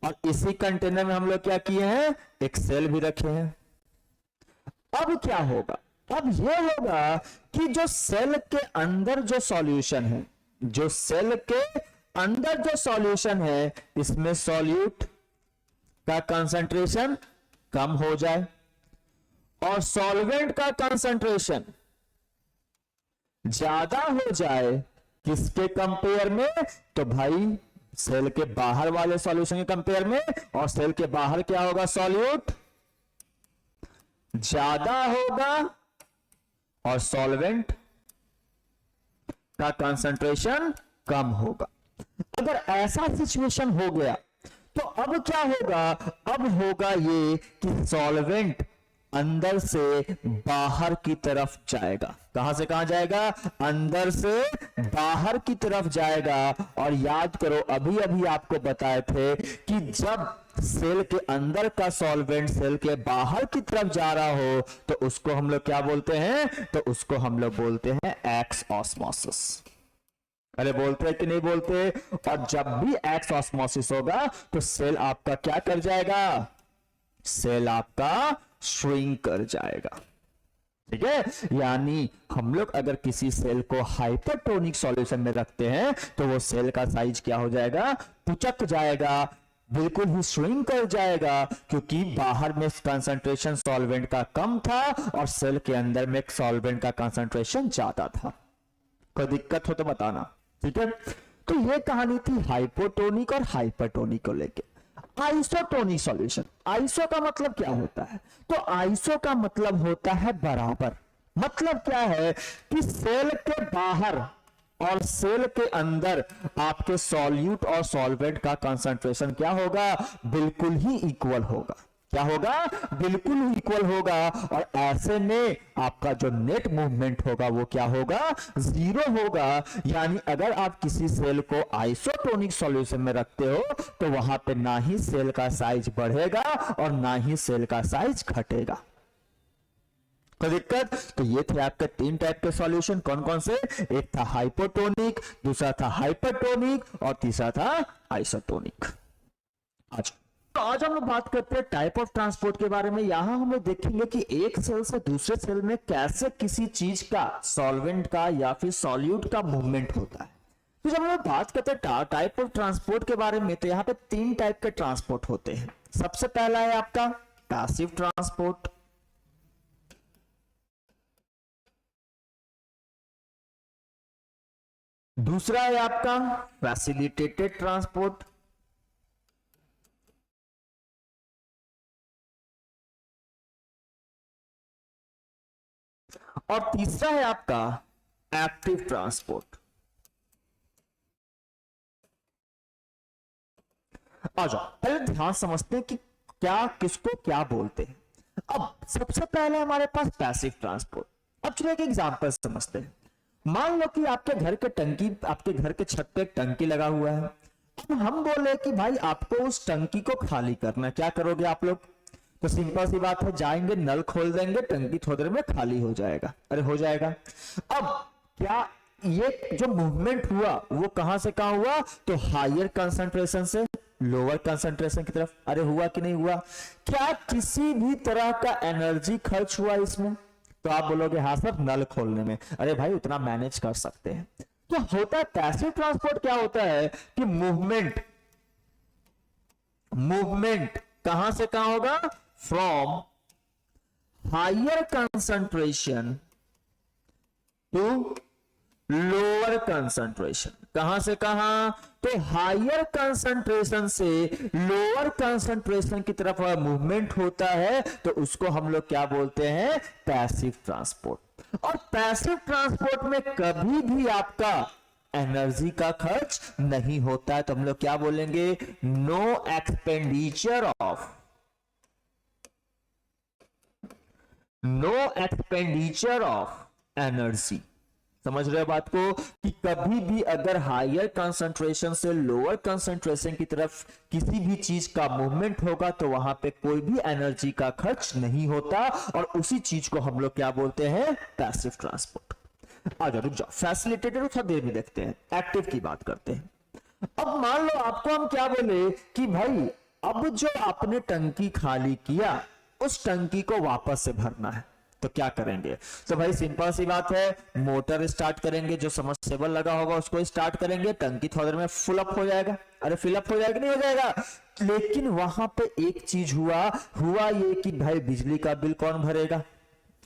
और इसी कंटेनर में हम लोग क्या किए हैं, एक सेल भी रखे हैं। अब क्या होगा, अब यह होगा कि जो सेल के अंदर जो सॉल्यूशन है, इसमें सॉल्यूट का कंसंट्रेशन कम हो जाए और सॉल्वेंट का कंसंट्रेशन ज्यादा हो जाए। किसके कंपेयर में, तो भाई सेल के बाहर वाले सॉल्यूशन के कंपेयर में। और सेल के बाहर क्या होगा, सॉल्यूट ज्यादा होगा और सॉल्वेंट का कंसंट्रेशन कम होगा। अगर ऐसा सिचुएशन हो गया तो अब क्या होगा, अब होगा ये कि सॉल्वेंट अंदर से बाहर की तरफ जाएगा। कहां से कहां जाएगा, अंदर से बाहर की तरफ जाएगा। और याद करो अभी अभी आपको बताए थे कि जब सेल के अंदर का सॉल्वेंट सेल के बाहर की तरफ जा रहा हो तो उसको हम लोग क्या बोलते हैं, तो उसको हम लोग बोलते हैं एक्स ऑस्मोसिस। अरे बोलते हैं कि नहीं बोलते। और जब भी एक्स ऑस्मोसिस होगा तो सेल आपका क्या कर जाएगा, सेल आपका श्रिंक कर जाएगा। ठीक है, यानी हम लोग अगर किसी सेल को हाइपरटोनिक सॉल्यूशन में रखते हैं तो वो सेल का साइज क्या हो जाएगा, पुचक जाएगा, बिल्कुल ही श्रिंक कर जाएगा, क्योंकि बाहर में कंसंट्रेशन सॉल्वेंट का कम था और सेल के अंदर में सॉल्वेंट का कंसंट्रेशन ज्यादा था। कोई दिक्कत हो तो बताना। ठीक है, तो ये कहानी थी हाइपोटोनिक और हाइपरटोनिक को लेके। आइसोटोनिक सॉल्यूशन, आइसो का मतलब क्या होता है, तो आइसो का मतलब होता है बराबर। मतलब क्या है कि सेल के बाहर और सेल के अंदर आपके सॉल्यूट और सॉल्वेंट का कंसंट्रेशन क्या होगा, बिल्कुल ही इक्वल होगा। क्या होगा, बिल्कुल ही इक्वल होगा। और ऐसे में आपका जो नेट मूवमेंट होगा वो क्या होगा, जीरो होगा। यानी अगर आप किसी सेल को आइसोटोनिक सॉल्यूशन में रखते हो तो वहां पे ना ही सेल का साइज बढ़ेगा और ना ही सेल का साइज घटेगा। कोई दिक्कत। तो ये थे आपके तीन टाइप के सॉल्यूशन। कौन कौन से, एक था हाइपोटोनिक, दूसरा था हाइपरटोनिक और तीसरा था आइसोटोनिक। अच्छा तो आज हम लोग बात करते हैं टाइप ऑफ ट्रांसपोर्ट के बारे में। यहां हम लोग देखेंगे कि एक सेल से दूसरे सेल में कैसे किसी चीज का, सॉल्वेंट का या फिर सॉल्यूट का मूवमेंट होता है। तो जब हम लोग बात करते हैं टाइप ऑफ ट्रांसपोर्ट के बारे में, तो यहाँ पे 3 टाइप के ट्रांसपोर्ट होते हैं। सबसे पहला है आपका पैसिव ट्रांसपोर्ट, दूसरा है आपका फैसिलिटेटेड ट्रांसपोर्ट, और तीसरा है आपका एक्टिव ट्रांसपोर्ट। आ जाओ पहले ध्यान समझते हैं कि क्या किसको क्या बोलते हैं। अब सबसे पहले हमारे पास पैसिव ट्रांसपोर्ट। अब चलिए एक एग्जांपल समझते हैं। मान लो कि आपके घर के छत पे एक टंकी लगा हुआ है। अब हम बोले कि भाई आपको उस टंकी को खाली करना है, क्या करोगे आप लोग? तो सिंपल सी बात है, जाएंगे, नल खोल देंगे, टंकी थोड़ी देर में खाली हो जाएगा। अरे हो जाएगा। अब क्या ये जो मूवमेंट हुआ वो कहां से कहां हुआ? तो हायर कंसंट्रेशन से लोअर कंसंट्रेशन की तरफ। अरे हुआ कि नहीं हुआ? क्या किसी भी तरह का एनर्जी खर्च हुआ इसमें? तो आप बोलोगे हाँ सर, नल खोलने में। अरे भाई उतना मैनेज कर सकते हैं। तो होता है पैसिव ट्रांसपोर्ट क्या होता है कि मूवमेंट कहां से कहां होगा? From higher concentration to lower concentration. कहां से कहां? तो हायर कंसंट्रेशन से लोअर कंसंट्रेशन की तरफ मूवमेंट होता है, तो उसको हम लोग क्या बोलते हैं? Passive transport. और पैसिव ट्रांसपोर्ट में कभी भी आपका एनर्जी का खर्च नहीं होता है, तो हम लोग क्या बोलेंगे? No expenditure of energy. समझ रहे हो बात को? कि कभी भी अगर हायर कंसंट्रेशन से लोअर कंसंट्रेशन की तरफ किसी भी चीज का मूवमेंट होगा, तो वहां पे कोई भी एनर्जी का खर्च नहीं होता, और उसी चीज को हम लोग क्या बोलते हैं? Passive transport. आ जाओ, रुक जाओ, फैसिलिटेटेड थोड़ा देर में देखते हैं, एक्टिव की बात करते हैं। अब मान लो आपको हम क्या बोले कि भाई अब जो आपने टंकी खाली किया, उस टंकी को वापस से भरना है, तो क्या करेंगे? तो भाई सिंपल सी बात है, मोटर स्टार्ट करेंगे, जो सबमर्सिबल लगा होगा उसको स्टार्ट करेंगे, टंकी थोड़ी देर में फुल अप हो जाएगा। अरे फिल अप हो जाएगा, नहीं हो जाएगा? लेकिन वहां पे एक चीज हुआ ये कि भाई बिजली का बिल कौन भरेगा?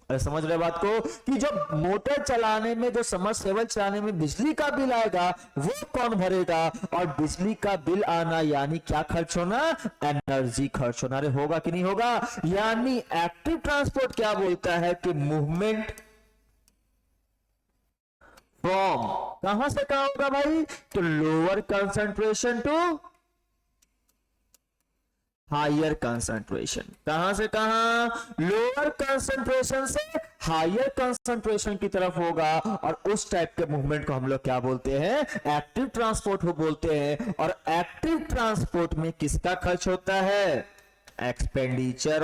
अरे समझ रहे बात को? कि जब मोटर चलाने में, जो सबमर्सिबल चलाने में बिजली का बिल आएगा, वो कौन भरेगा? और बिजली का बिल आना यानी क्या खर्च होना? एनर्जी खर्च होना। अरे होगा कि नहीं होगा? यानी एक्टिव ट्रांसपोर्ट क्या बोलता है कि मूवमेंट फ्रॉम कहां से कहां होगा भाई? तो lower concentration to higher concentration. कहां से कहां? लोअर कंसंट्रेशन से हायर कंसंट्रेशन की तरफ होगा, और उस टाइप के मूवमेंट को हम लोग क्या बोलते हैं? एक्टिव ट्रांसपोर्ट को बोलते हैं। और एक्टिव ट्रांसपोर्ट में किसका खर्च होता है? Expenditure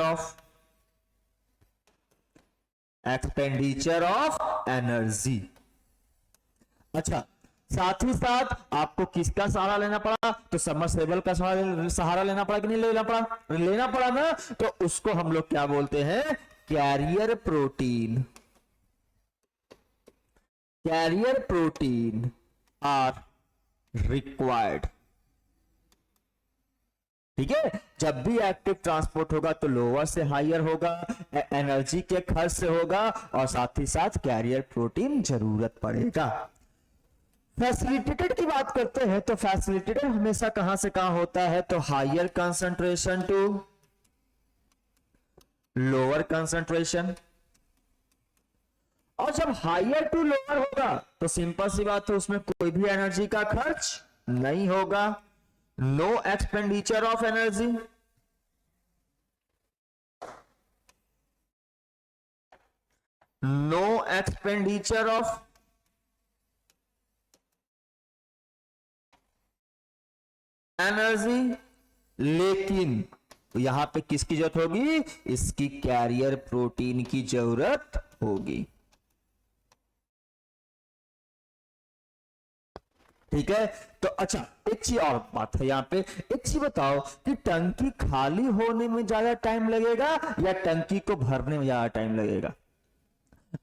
of energy. अच्छा, साथ ही साथ आपको किसका सहारा लेना पड़ा? तो सबमर्सिबल का सहारा लेना पड़ा कि नहीं लेना पड़ा? लेना पड़ा ना। तो उसको हम लोग क्या बोलते हैं? Carrier protein are required. ठीक है? जब भी एक्टिव ट्रांसपोर्ट होगा तो लोअर से हायर होगा, एनर्जी के खर्च से होगा, और साथ ही साथ कैरियर प्रोटीन जरूरत पड़ेगा। फैसिलिटेटेड की बात करते हैं, तो फैसिलिटेटेड हमेशा कहां से कहां होता है? तो higher concentration to lower concentration. और जब हायर टू लोअर होगा तो सिंपल सी बात है, उसमें कोई भी एनर्जी का खर्च नहीं होगा। No expenditure of energy. No expenditure of energy. लेकिन यहां पे किसकी जरूरत होगी? इसकी कैरियर प्रोटीन की जरूरत होगी। ठीक है। तो अच्छा, एक चीज और बात है यहाँ पे, एक चीज बताओ कि टंकी खाली होने में ज्यादा टाइम लगेगा या टंकी को भरने में ज्यादा टाइम लगेगा?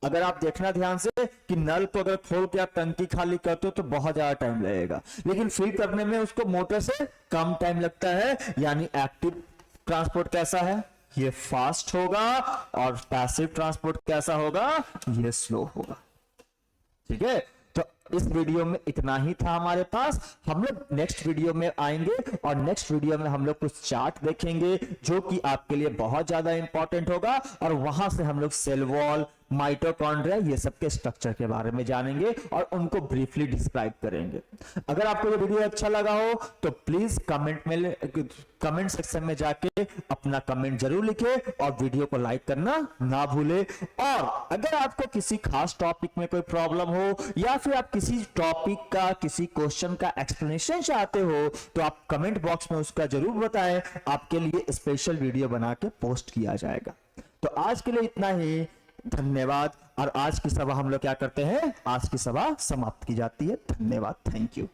अगर आप देखना ध्यान से कि नल को अगर खोल के आप टंकी खाली करते हो तो बहुत ज्यादा टाइम लगेगा, लेकिन फिल करने में उसको मोटर से कम टाइम लगता है। यानी एक्टिव ट्रांसपोर्ट कैसा है, ये फास्ट होगा, और पैसिव ट्रांसपोर्ट कैसा होगा, ये स्लो होगा। ठीक है, तो इस वीडियो में इतना ही था हमारे पास। हम लोग नेक्स्ट वीडियो में आएंगे और नेक्स्ट वीडियो में हम लोग कुछ चार्ट देखेंगे जो कि आपके लिए बहुत ज्यादा इंपॉर्टेंट होगा, और वहां से हम लोग सेल वॉल, माइटोकॉन्ड्रिया, ये सब के स्ट्रक्चर के बारे में जानेंगे और उनको ब्रीफली डिस्क्राइब करेंगे। अगर आपको ये वीडियो अच्छा लगा हो तो प्लीज कमेंट सेक्शन में जाके अपना कमेंट जरूर लिखे और वीडियो को लाइक करना ना भूले। और अगर आपको किसी खास टॉपिक में कोई प्रॉब्लम हो या फिर आप किसी टॉपिक का, किसी क्वेश्चन का एक्सप्लेनेशन चाहते हो तो आप कमेंट बॉक्स में उसका जरूर बताएं, आपके लिए स्पेशल वीडियो बना के पोस्ट किया जाएगा। तो आज के लिए इतना ही, धन्यवाद। और आज की सभा हम लोग क्या करते हैं, आज की सभा समाप्त की जाती है। धन्यवाद, थैंक यू।